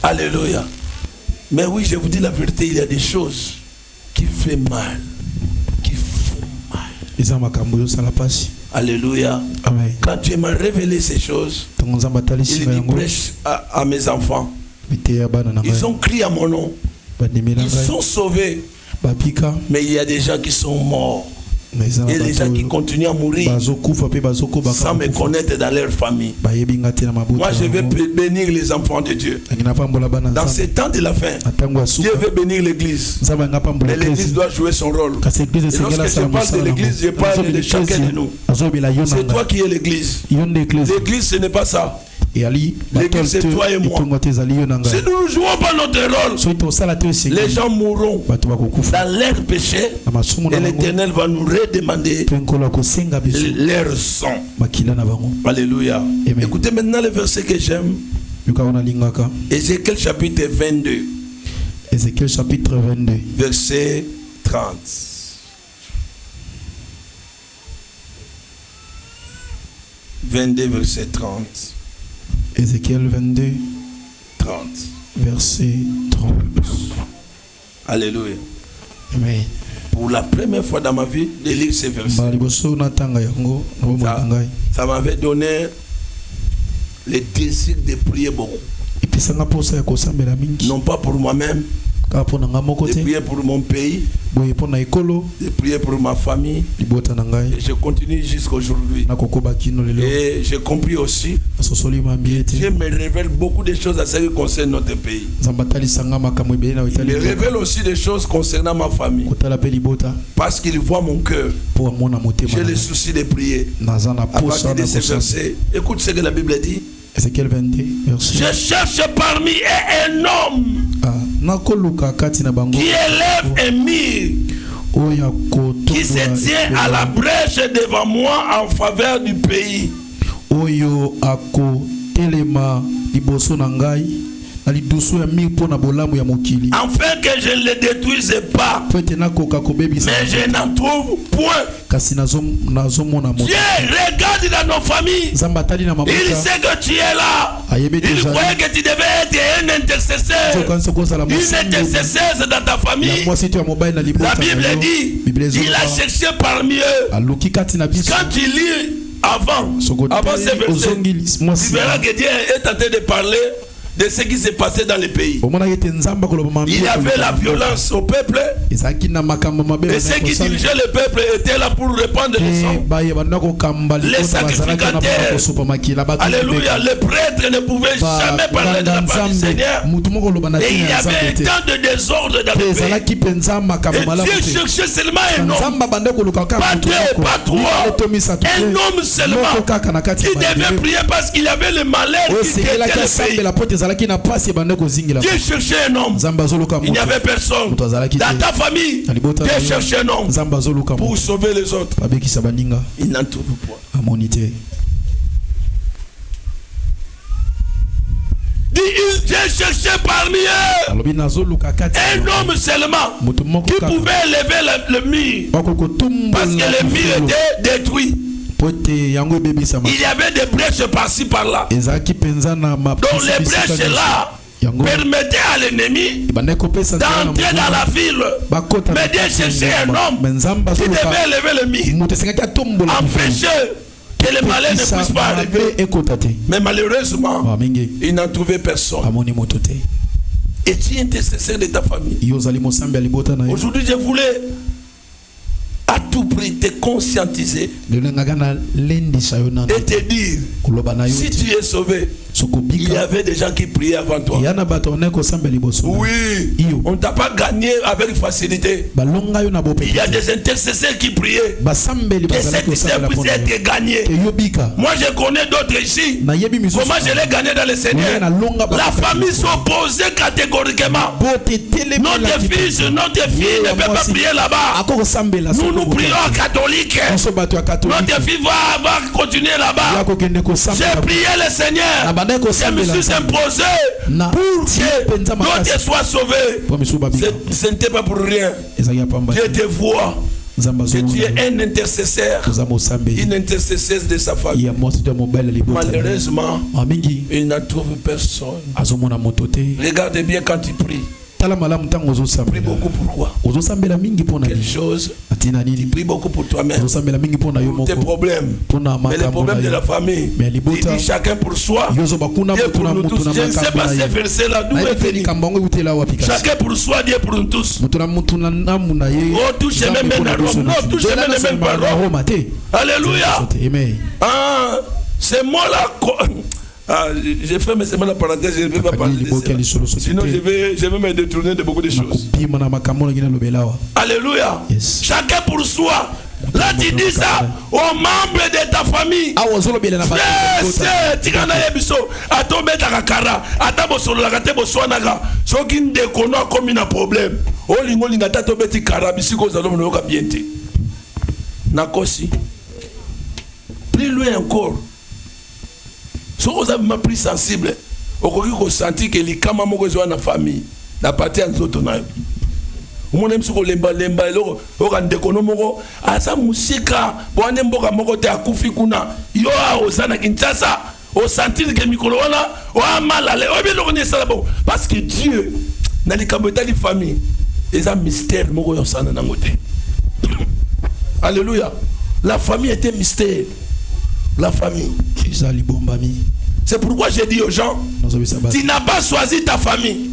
Alléluia. Mais oui, je vous dis la vérité, il y a des choses qui font mal, Alléluia. Amen. Quand Dieu m'a révélé ces choses, il dit prêche à mes enfants. Ils ont crié à mon nom. Ils sont sauvés. Mais il y a des gens qui sont morts. Et les gens qui continuent à mourir sans me connaître dans leur famille. Moi je vais bénir les enfants de Dieu. Dans ces temps de la fin, Dieu veut bénir l'église. Et l'église doit jouer son rôle. Et lorsque je parle de l'église, je parle de chacun de nous. C'est toi qui es l'église. L'église ce n'est pas ça. L'église c'est toi et moi. Si nous ne jouons pas notre rôle, les gens mourront dans leur péché et l'Éternel va nous redemander leur sang. Alléluia. Écoutez maintenant le verset que j'aime. Ézéchiel chapitre 22. Ézéchiel chapitre 22. Verset 30. Verset 30. Ézéchiel 22, 30. Verset 30. Alléluia. Amen. Pour la première fois dans ma vie, de lire ces versets. Ça m'avait donné le désir de prier beaucoup. Non pas pour moi-même, de prier pour mon pays, de prier pour ma famille. Et je continue jusqu'aujourd'hui. Et j'ai compris aussi, Dieu me révèle beaucoup de choses à ce qui concerne notre pays. Il me révèle aussi des choses concernant ma famille. Parce qu'il voit mon cœur. J'ai le souci de prier. À partir de ces versets, écoute ce que la Bible dit. Ézéchiel 22, verset. Je cherche parmi eux un homme qui élève un mur, qui se tient à la brèche devant moi en faveur du pays. Afin que je ne le détruise pas, mais je n'en trouve point. Dieu regarde dans nos familles. Il sait que tu es là. Il croyait que tu devais être un intercesseur, une intercesseuse dans ta famille. La Bible dit, il a cherché parmi eux. Quand tu lis avant ces versets, tu verras que Dieu est en train de parler de ce qui s'est passé dans le pays. Il y avait la violence au peuple, et ceux qui dirigeaient le peuple étaient là pour répandre le sang. Les sacrificateurs, alléluia, les prêtres ne pouvaient jamais parler de la part du Seigneur. Et il y avait un temps de désordre dans le pays. Et Dieu cherchait seulement un homme, pas deux, pas trois, un homme seulement qui devait prier parce qu'il y avait le malheur qui était le pays. Dieu cherchait un homme. Il n'y avait personne. Dans ta famille, Dieu cherchait un homme pour sauver les autres. Il n'en trouve pas. Dieu cherchait parmi eux un homme seulement qui pouvait élever le mur parce que le mur était détruit. Il y avait des brèches par-ci par-là. Donc les brèches là permettaient à l'ennemi d'entrer dans la ville. Mais Dieu cherchait un homme qui devait élever le mur, empêcher que le malheur ne puisse pas arriver. Mais malheureusement, il n'en trouvait personne. Et tu es intercesseur de ta famille. Aujourd'hui, je voulais à tout prix te conscientiser et te dire, si tu es sauvé, il y avait des gens qui priaient avant toi. Oui, on ne t'a pas gagné avec facilité. Il y a des intercesseurs qui priaient. Et cet intercesseur puisse être gagné. Moi je connais d'autres ici. Comment je l'ai gagné dans le Seigneur? La famille s'opposait catégoriquement. Notre fils, notre fille ne peut pas prier là-bas. Nous prions catholiques. Notre fille va continuer là-bas. J'ai prié le Seigneur. Je me suis imposé pour que d'autres soient sauvés. Ce n'était pas pour rien. Dieu te voit. Que tu es un intercesseur, une intercesseuse de sa famille. Malheureusement, il n'en trouve personne. Regarde bien quand tu pries. Prie beaucoup pourquoi? Quelle chose? Tu pries beaucoup pour toi-même, pour tes problèmes, mais les problèmes de la famille. Il dit chacun pour soi, Dieu pour nous tous. Je ne sais pas ces versets-là d'où est venu. Chacun pour soi, Dieu pour nous tous. Oh, touche même à Rome. Non, touche même à Rome. Alléluia. Ah, ces mots-là. Ah, j'ai fait mais c'est la parenthèse, je ne vais pas parler de ça. Sinon je vais me détourner de beaucoup de choses. Alléluia. Yes. Chacun pour soi. Là tu dis ça aux membres de ta famille. Plus loin encore. Si vous avez ma plus sensible, vous avez senti que les camas sont dans la famille, la partie en zone. Vous avez dit lemba vous avez dit asa musika, vous avez dit akufi kuna, yo osana Kinshasa, au sentir que mikolo wana, o mal aller, o bien ça parce que Dieu dans les camotas de famille, C'est un mystère. Alléluia. La famille était mystère. La famille. C'est pourquoi j'ai dit aux gens, tu n'as pas choisi ta famille.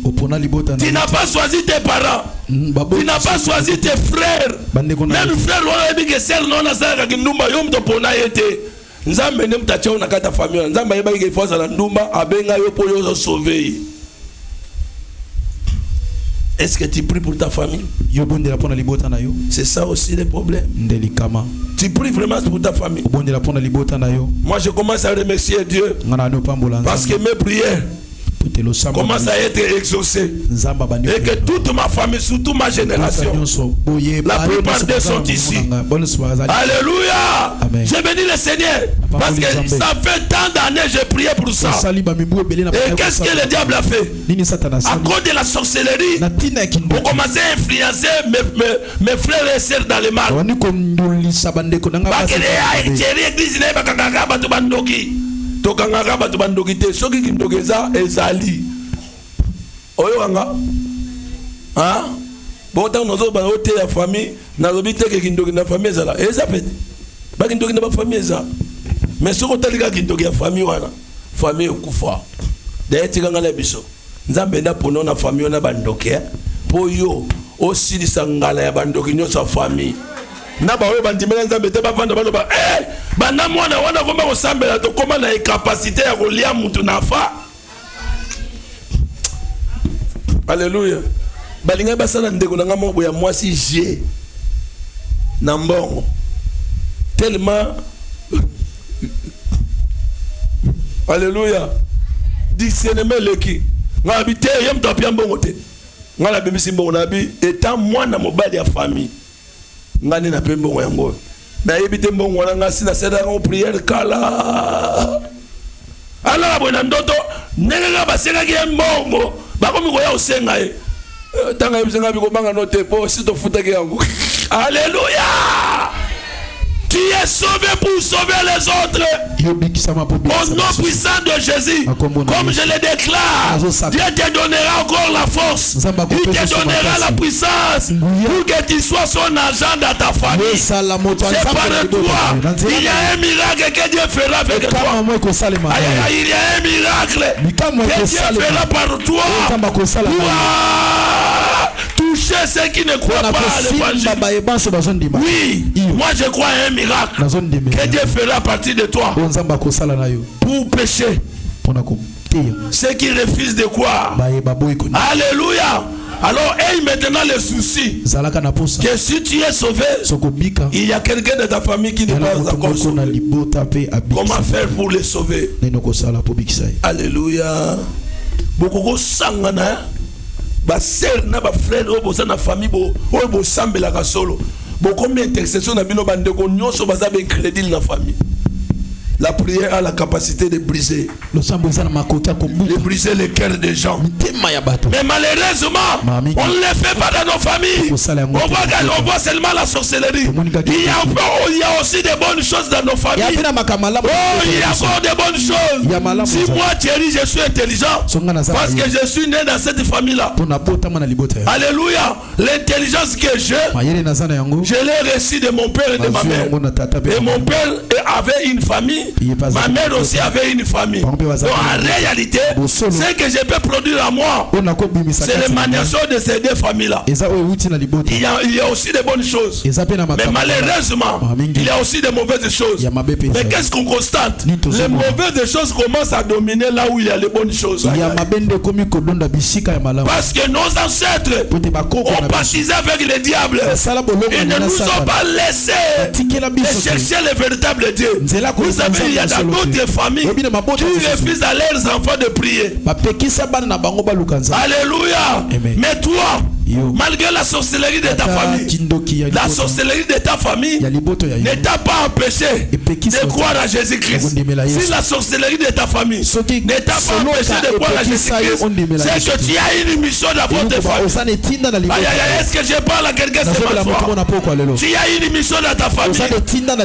Tu n'as pas choisi tes parents. Tu n'as pas choisi tes frères. Même frère, on a dit que celle non a ça qui nous mayom de pona été. Nzambe nem ta tchao na kata famille. Nzambe yeba ki force na ndumba abenga yo po yo sauver. Est-ce que tu pries pour ta famille? C'est ça aussi le problème. Tu pries vraiment pour ta famille. Moi je commence à remercier Dieu parce que mes prières commencent à être exaucées. Et que toute ma famille, surtout ma génération, la plupart d'eux sont ici. Alléluia. Je bénis le Seigneur parce que ça fait tant d'années que j'ai prié pour ça. Et qu'est-ce que le diable a fait? À cause de la sorcellerie, pour commencer à influencer mes frères et sœurs dans le mal. Tokangaka batu bandoki te soki kindokeza ezali oyokanga ah bota nozo ba ote ya famille na lobite ke kindoki na famille ezala eza pete ba kindoki na ba famille eza mais soko talika kindoki ya famille wana famille okufa de etikanga na biso nzambe nda pono na famille na bandoki po yo aussi sangala ya bandoki nyo sa famille na ba oyo bandimela nzambe te ba vanda ba bana mwana wana komba kosambela to koma na capacité ya kolia mutu na fa. Alléluia. Balinga basala ndeko na ngamo ya mwasi je na mbongo tellement. Alléluia. Discernement leki ngabite yem tapia mbongo te ngala bebisi mbongo na bi étant mwana mobali ya famille ngani na pe mbongo yango na yebite mbongo na ngasi na seda en prière kala ala bona ndoto nenga baseka ki mbongo bakomi ko ya osenga e tanga yebsenga bi ko banga note po sito futake yango. Alléluia. Tu es sauvé pour sauver les autres. Au nom puissant de Jésus, comme je le déclare, Dieu te donnera encore la force. Il te donnera la puissance pour que tu sois son agent dans ta famille. C'est par toi. Il y a un miracle que Dieu fera avec toi. Il y a un miracle que Dieu fera par toi. Toucher ceux qui ne croient pas à l'évangile. Oui, moi je crois à un miracle que Dieu fera à partir de toi pour pécher. Ceux qui refusent de croire. Alléluia. Alors, aie maintenant le souci que si tu es sauvé, il y a quelqu'un de ta famille qui n'est pas encore sauvé. Comment faire pour les sauver? Alléluia. Beaucoup de sangana. Ba sœur na ba frère oboza na famille bo obo sambela ka solo bo combien d'intercession na bino bande ko nyonso baza be crédit na famille. La prière a la capacité de briser le cœur des gens. Mais malheureusement, on ne le fait pas dans nos familles. On voit seulement la sorcellerie. Il y a aussi des bonnes choses dans nos familles. Oh, il y a encore des bonnes choses. Si moi, Thierry, je suis intelligent, parce que je suis né dans cette famille-là. Alléluia. L'intelligence que j'ai, je l'ai reçue de mon père et de ma mère. Et mon père avait une famille. Ma mère aussi avait une famille. Donc en réalité, ce que je peux produire à moi, c'est l'émanation de ces deux familles-là. Il y a aussi des bonnes choses. Mais malheureusement, il y a aussi des mauvaises choses. Mais qu'est-ce qu'on constate? Les mauvaises choses commencent à dominer là où il y a les bonnes choses. Parce que nos ancêtres ont baptisé avec le diable. Ils ne nous ont pas laissé chercher le véritable Dieu. Vous savez, il y a dans d'autres familles qui refusent à leurs enfants de prier. Alléluia. Mais toi, malgré la sorcellerie de ta famille, la sorcellerie de ta famille ne t'a pas empêché de croire à Jésus-Christ. Si la sorcellerie de ta famille ne t'a pas empêché de croire à Jésus-Christ, c'est que tu as une mission dans votre famille. Est-ce que je parle à quelqu'un ce matin? Tu as une mission dans ta famille.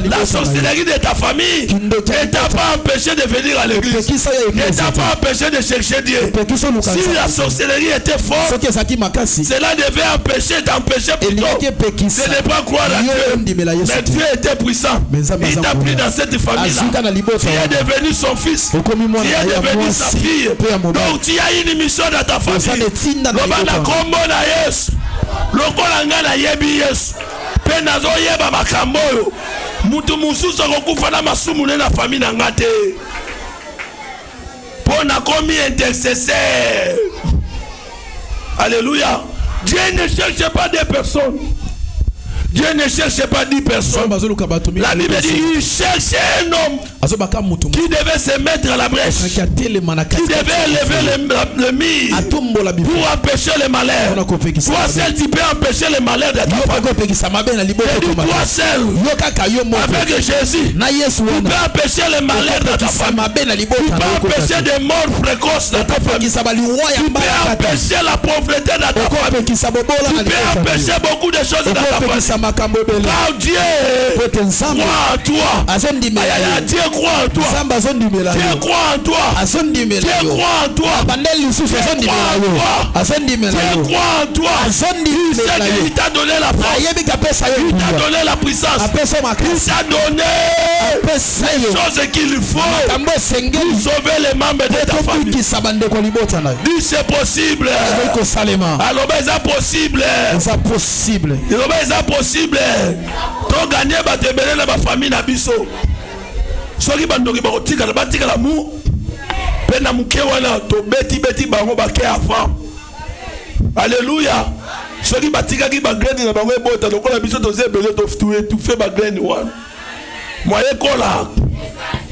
La sorcellerie de ta famille ne t'a pas empêché de venir à l'église, ne t'a pas empêché de chercher Dieu. Si la sorcellerie était forte, cela devait empêcher d'empêcher plutôt de ne pas croire à Dieu. Mais Dieu était puissant. Il t'a pris dans cette famille-là. Tu es devenu son fils. Tu es devenu sa fille. Donc tu as une mission dans ta famille. Lobana kombo na Yesu. Lokola nga na yebi Yesu. Pe nazo yeba makambo yo. Mutu mususu akokufa na masumu na famille na nga te. Pona komi intercesseur. Alléluia. Dieu ne cherche pas des personnes. Dieu ne cherche pas 10 personnes. La Bible dit il cherchait un homme qui devait se mettre à la brèche, qui devait élever le mur pour empêcher le malheur. Toi seul tu peux empêcher le malheur de ta famille. Toi seul, avec Jésus, tu peux empêcher le malheur de ta famille. Tu peux empêcher des morts précoces dans ta famille. Tu peux empêcher la pauvreté dans ta famille. Tu peux empêcher beaucoup de choses dans ta famille. Car Dieu croit en toi. Dieu croit en toi. Dieu croit en toi. Dieu croit en toi. Dieu croit en toi. Il t'a donné la force. Il t'a donné la puissance. Il t'a donné les choses qu'il faut pour sauver les membres de ta famille. Dis c'est possible. Alors c'est possible. C'est possible. C'est possible. To gagner ba tebele na ba famille na biso. Soki bandoki ba kotika na batika la mu. Pe na muke wana to beti bango ba ke avant. Alléluia. Soki batika ki ba grade na bango ebota lokola biso to zebele to fait ba grade wana. Moye kola.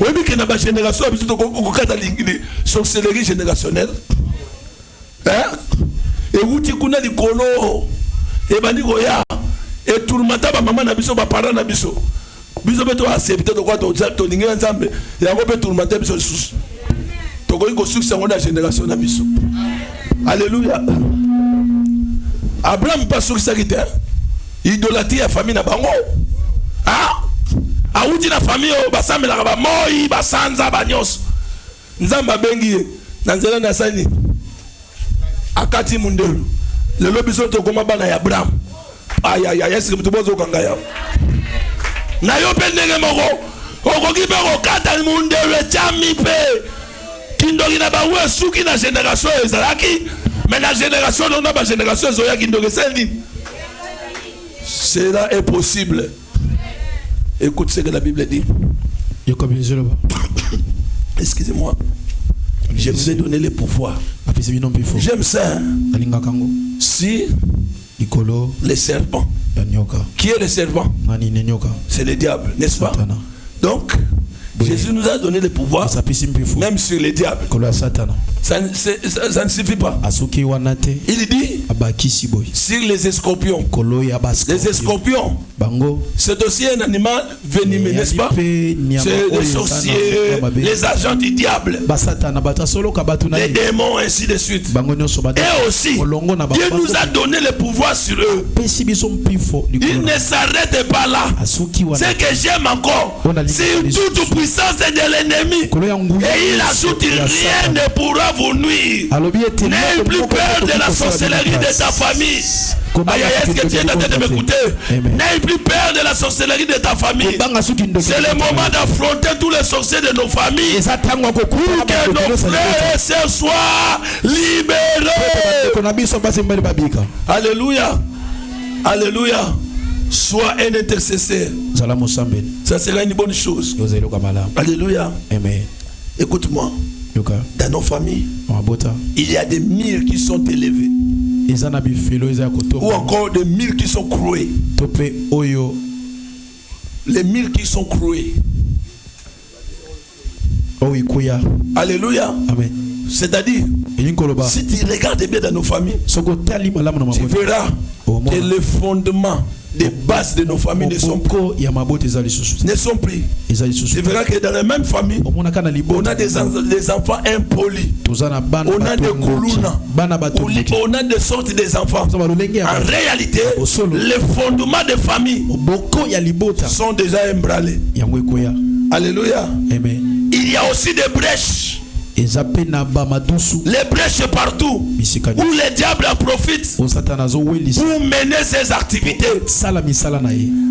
Webi ke na ba génération biso to kokata lingili sorcellerie générationnelle. Hein? Et wuti kuna likolo. E bandi goya. Et tout le monde ba maman na biso ba parents na biso. Biso beto accepter de quoi to ninga nzambe. Ya ko be tout le monde biso sous. To ko ngo succès on la génération na biso. Alléluia. Abraham pas succès qui était. Idolâtrie ya famille na bango. Ah! Awuti na famille o basambela ba moi basanza banyos. Nzamba bengi na nzela na sani. Akati mundelu. Le lobiso to koma bana ya Abraham. Aïe aïe aïe, est-ce que tu peux dire Kangaya? Nayo pendenge moko, okoki pe okata munde le chami pe. Kindoki na ba we suki na génération ezalaki, mais la génération non na ba génération zoya kindoki sendi. Cela est possible. Écoute ce que la Bible dit. Excusez-moi. Je vous ai donné le pouvoir. J'aime ça. Si les serpents. Qui est le serpent? C'est le diable, n'est-ce pas? Donc, Jésus nous a donné le pouvoir, même sur les diables. Ça ne suffit pas. Il dit sur les escorpions. Les escorpions, c'est aussi un animal venimeux, n'est-ce pas? C'est les sorciers, les agents du diable, les démons, ainsi de suite. Et aussi, Dieu nous a donné le pouvoir sur eux. Il ne s'arrête pas là. Ce que j'aime encore, c'est toute puissance de l'ennemi. Et il ajoute rien ne pourra vous nuire. N'aie plus peur de la sorcellerie de ta famille. Est-ce que tu es en train de m'écouter? N'aie plus peur de la sorcellerie de ta famille. C'est le moment d'affronter tous les sorciers de nos familles pour que nos frères et sœurs soient libérés. Alléluia. Alléluia. Sois un intercesseur. Ça sera une bonne chose. Alléluia. Écoute-moi. Dans nos familles, il y a des murs qui sont élevés. Ou encore des murs qui sont cloués. Les murs qui sont cloués. Alléluia. Amen. C'est-à-dire, si tu regardes bien dans nos familles, tu verras que les fondements des bases de nos familles ne sont plus. Tu verras que dans la même famille, on a des enfants impolis, on a des koulouna, on a des sortes des enfants. En réalité, les fondements des familles sont déjà ébranlés. Alléluia. Il y a aussi des brèches Les brèches partout où le diable en profite pour mener ses activités.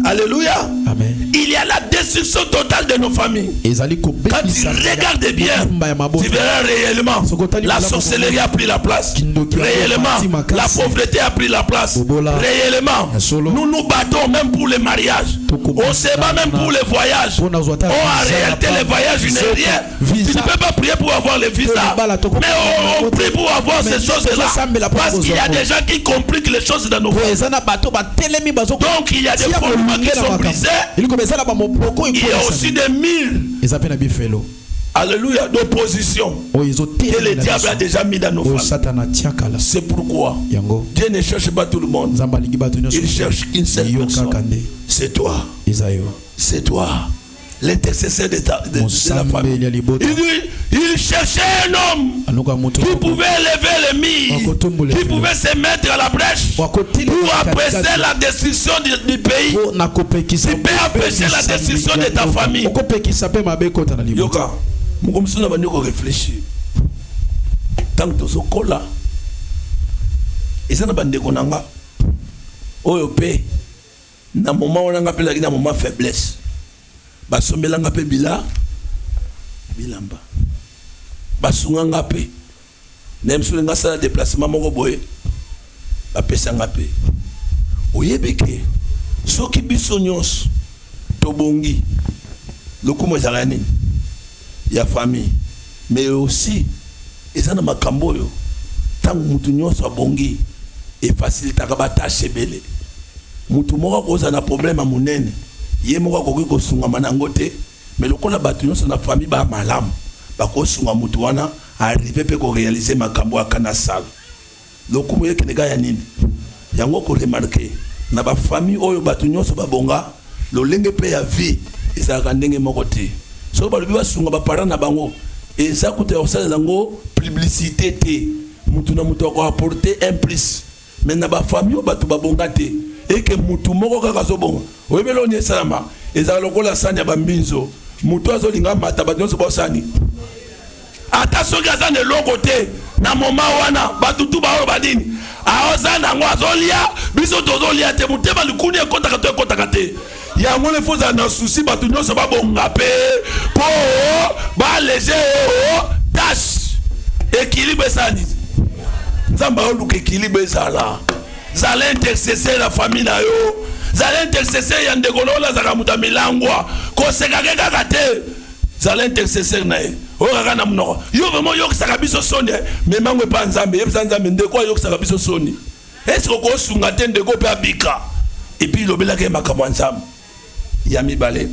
Alléluia. Amen. Il y a la destruction totale de nos familles. Quand tu regardes bien, tu verras réellement la sorcellerie a pris la place. Réellement, la pauvreté a pris la place. Réellement, nous nous battons même pour les mariages. On se bat même pour les voyages. En réalité, les voyages, il n'est rien. Tu ne peux pas prier pour avoir les visas. Mais on prie pour avoir ces choses-là. Parce qu'il y a des gens qui compliquent les choses dans nos vies. Donc il y a des fondements qui sont brisés. Il y a aussi des murs. Alléluia, d'opposition que le diable a déjà mis dans nos familles. C'est pourquoi Dieu ne cherche pas tout le monde. Il cherche une seule personne. C'est toi. C'est toi. L'intercesseur de la famille. Il cherchait un homme qui pouvait élever les murs, qui pouvait se mettre à la brèche pour empêcher la destruction du pays, pour empêcher la destruction de ta famille. Yoka, je vais réfléchir. Tant que tu es là, et ça n'a pas de konanga. Oyope, na moment où on a appelé na moment faiblesse. Basombelanga pe bilamba basunganga pe même sur nga sala déplacement moko boye bapesanga pe oyebeke soki biso nyonso tobongi lokumo ezala nini ya famille mais aussi ezana makambo yo tangu mutu nyonso abongi e facilitaka batashe ebele mutu moko koza na problème a monene ye moko koki kosunga nango te mais lokola bato nyonso na famille ba malamu bakosunga mutu wana arriver pe ko réaliser makambo akana sala lokumo yekeneka ya nini yango ko remarquer na ba famille oyo bato nyonso babonga lolenge pe ya vie ezalaka ndenge moko te so balobi basunga bapara na bango eza kuta osala yango publicité te mutu na mutu ko apporter un plus mais na ba famille bato babonga te et que mutu moko kaka zobonga oyebela oni esalama ezala lokola sani ya bambinzo mutu azolinga mata bato nyonso bosani ata soki aza na eloko te na moma wana batutu baoyo badini aoza nango azolia biso tozolia te motema likuni ekotaka te yango le faut na souci bato nyonso babonga pe po balege tâche équilibre esani nzambe aoluka équilibre ezala zala intercesseur la famille na yo zala intercesseur ya ndeko lola zaka muta milangwa kosekake kaka te zala intercesseur na ye okaka na munoko yo vraiment yokisaka biso soni mais mango epa nzambe yebisa nzambe ndeko ayokisaka biso soni est-ce que kosunga te ndeko mpe abika epuis ilobelaka ye makambo ya nzambe ya mibale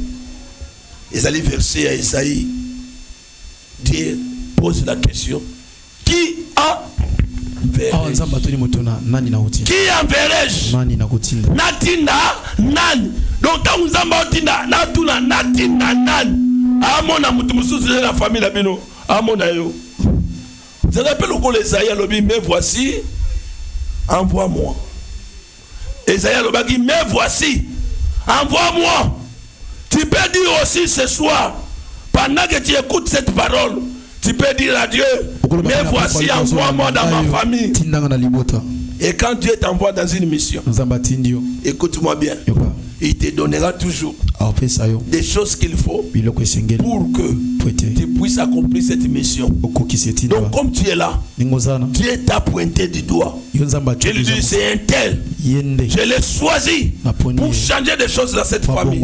ezali verset ya Esaïe. Dieu pose la question qui a qui enverrai-je? Natinda nani? Donc quand vous ambatinda natuna natinda nani? Amona mutu mususu de la famille la bino. Amona yo. Ça s'appelle au Esaïe lobi mais voici envoie-moi. Esaïe lobi mais voici envoie-moi. Tu peux dire aussi ce soir pendant que tu écoutes cette parole. Tu peux dire à Dieu, mais voici envoie-moi dans ma famille. Et quand Dieu t'envoie dans une mission, écoute-moi bien, il te donnera toujours des choses qu'il faut pour que tu puisses accomplir cette mission. Donc comme tu es là, Dieu t'a pointé du doigt. Je lui dis, c'est un tel. Je l'ai choisi pour changer des choses dans cette famille.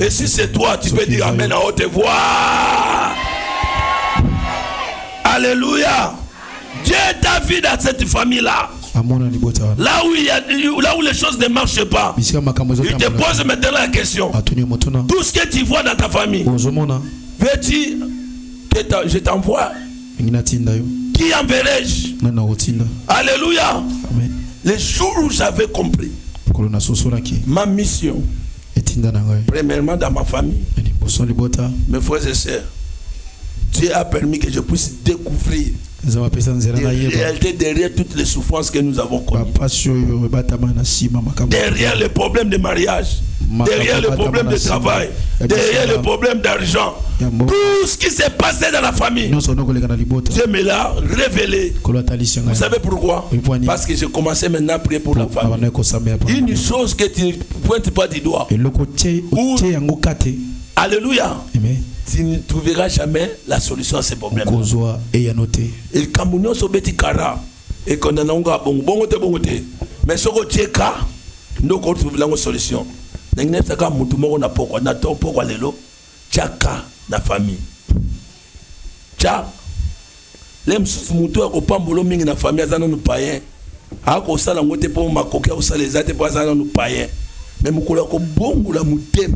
Et si c'est toi, tu peux dire Amen à haute voix. Alléluia. Dieu t'a vu dans cette famille-là. Là où les choses ne marchent pas, il te pose maintenant la question. Tout ce que tu vois dans ta famille, veux-tu que je t'envoie? Qui enverrai-je? Alléluia. Les jours où j'avais compris ma mission, premièrement dans ma famille, mes frères et sœurs, Dieu a permis que je puisse découvrir réalité derrière toutes les souffrances que nous avons connues. Derrière les problèmes de mariage, derrière le problème de travail, derrière le problème d'argent, tout ce qui s'est passé dans la famille, Dieu me l'a révélé. Vous savez pourquoi? Parce que j'ai commencé maintenant à prier pour la famille. Une chose que tu ne pointes pas du doigt. Alléluia. Tu ne trouveras jamais la solution à ces problèmes. Et quand nous sommes kara et qu'on a bon te mais ce que tu es cas, nous trouvons la solution. N'engagez pas quand nous sommes na poko na to poko lelo chaka na famille. Cha lem mutu akopambolo mingi na famille azana no païen. Ako sala ngote po makoke o sala ezate po azana no païen. Mais mukula ko bongola mutem.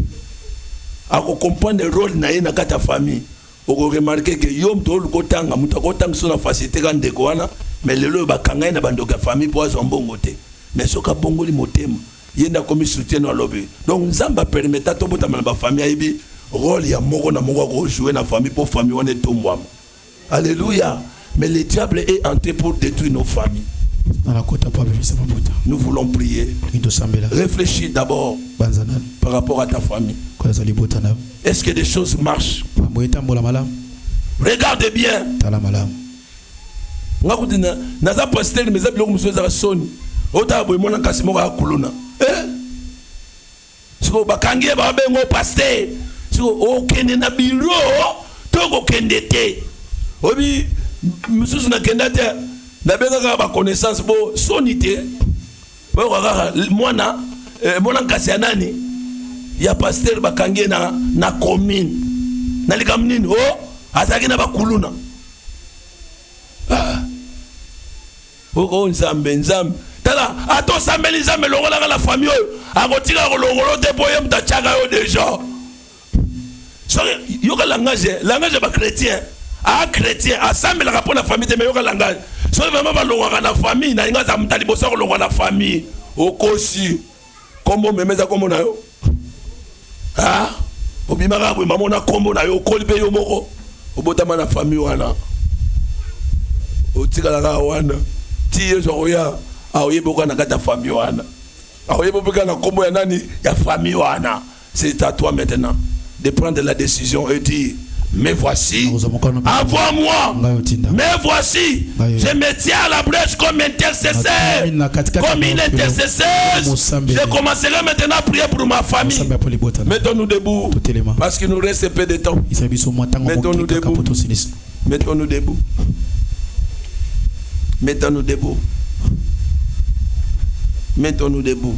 Ako comprendre le rôle na ye na kata famille. Oko remarquer que yom to lukotanga mutu akotanga so na facilité kan ndeko wana mais lelo bakanga na bandoka famille po azambongo te. Mais soka bongoli motema yenda komi soutien na lobby. Donc nzamba permettre to bota na ba famille ayibi rôle ya moko na moko ko jouer na famille pour famille wana tombwama. Alléluia. Mais le diable est entré pour détruire nos familles. Nous voulons prier. Réfléchis d'abord par rapport à ta famille. Est-ce que des choses marchent? Regarde bien. Naza pasteur mais za biloko muso za soni. Ota boy mona kasimo ka kuluna. Siko bakangie ba bengo pasteur. Siko o kende na biro to ko kende te. Obi mususu na kenda te. Na benga ba connaissance bo sonité bo kaka mwana mwana kasi nani ya pasteur bakangie na commune na likamnini azaki na bakuluna nzambe tala ato sambeli nzambe longola la famille akotika kolongolo te po ye mutachaka yo déjà so yoka langage ba chrétien chrétien assemble rapport la famille mais yoka langage so vraiment balongwa na famille na inga za mutali bosa kolongwa na famille okosi kombo memeza kombo na yo obimaka bwe mamona kombo na yo okolipe yo moko obotama na famille wana otikala ka wana ti yeso oya aoyeboka na kata famille wana aoyeboka na kombo ya nani ya famille wana. C'est à toi maintenant de prendre la décision et dire mais voici, envoie-moi, mais voici, je me tiens à la brèche comme intercesseur, comme une intercesseuse. Je commencerai maintenant à prier pour ma famille. Mettons-nous debout, parce qu'il nous reste peu de temps. Mettons-nous debout. Mettons-nous debout. Mettons-nous debout. Mettons-nous debout.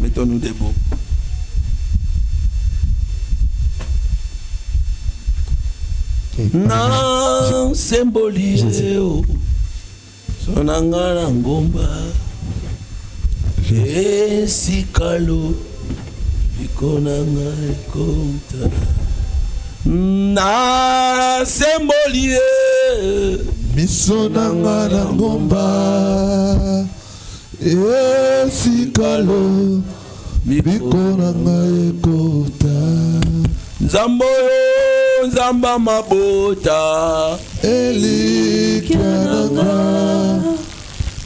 Mettons-nous debout. Non, symbolise sonangana ngomba esikalo bikonanga konta na symbolise misonangana ngomba esikalo bikonanga ekota nzambo nzamba mabota elikiananga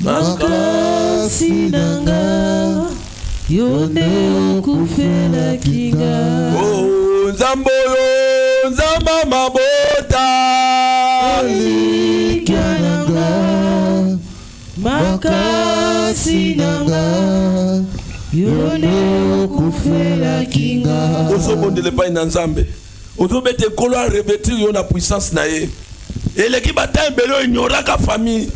makasi nanga yone okufela kinga nzambo nzamba mabota elikiananga makasi nanga yone okufela kinga. Osobondele pa na nzambe ozobete kolo a revêtir yo na puissance na ye eleki bataille belo ignoraka famille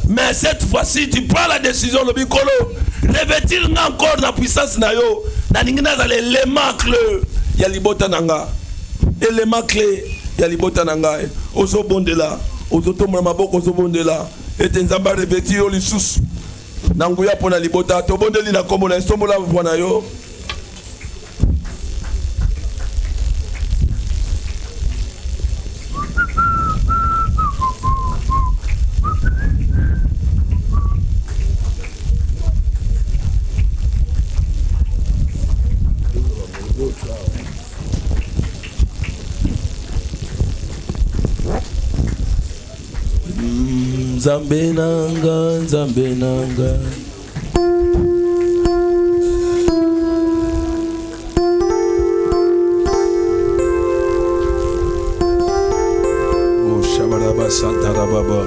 mais cette fois-ci tu prends la décision le bikolo revêtir encore na puissance na yo na ningi na zale élément clé ya libota nanga élément clé ya libota nanga ozobondela ozotomona maboko ozobondela ete nzamba revêtir yo lisusu na nguya pona libota tobondeli na kombo na esombola vwana yo. Nzambe nanga, Nzambe nanga. Oh Shabaraba Santara Baba.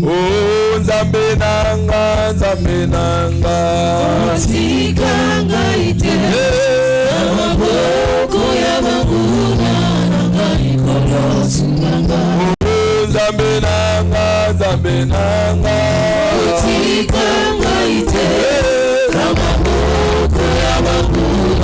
Oh Nzambe nanga, Nzambe nanga. Masikanga ite amaboko y'abaguna nanga ikolo singanga. Nzambe nanga, Nzambe nanga. Masikanga ite amaboko y'abaguna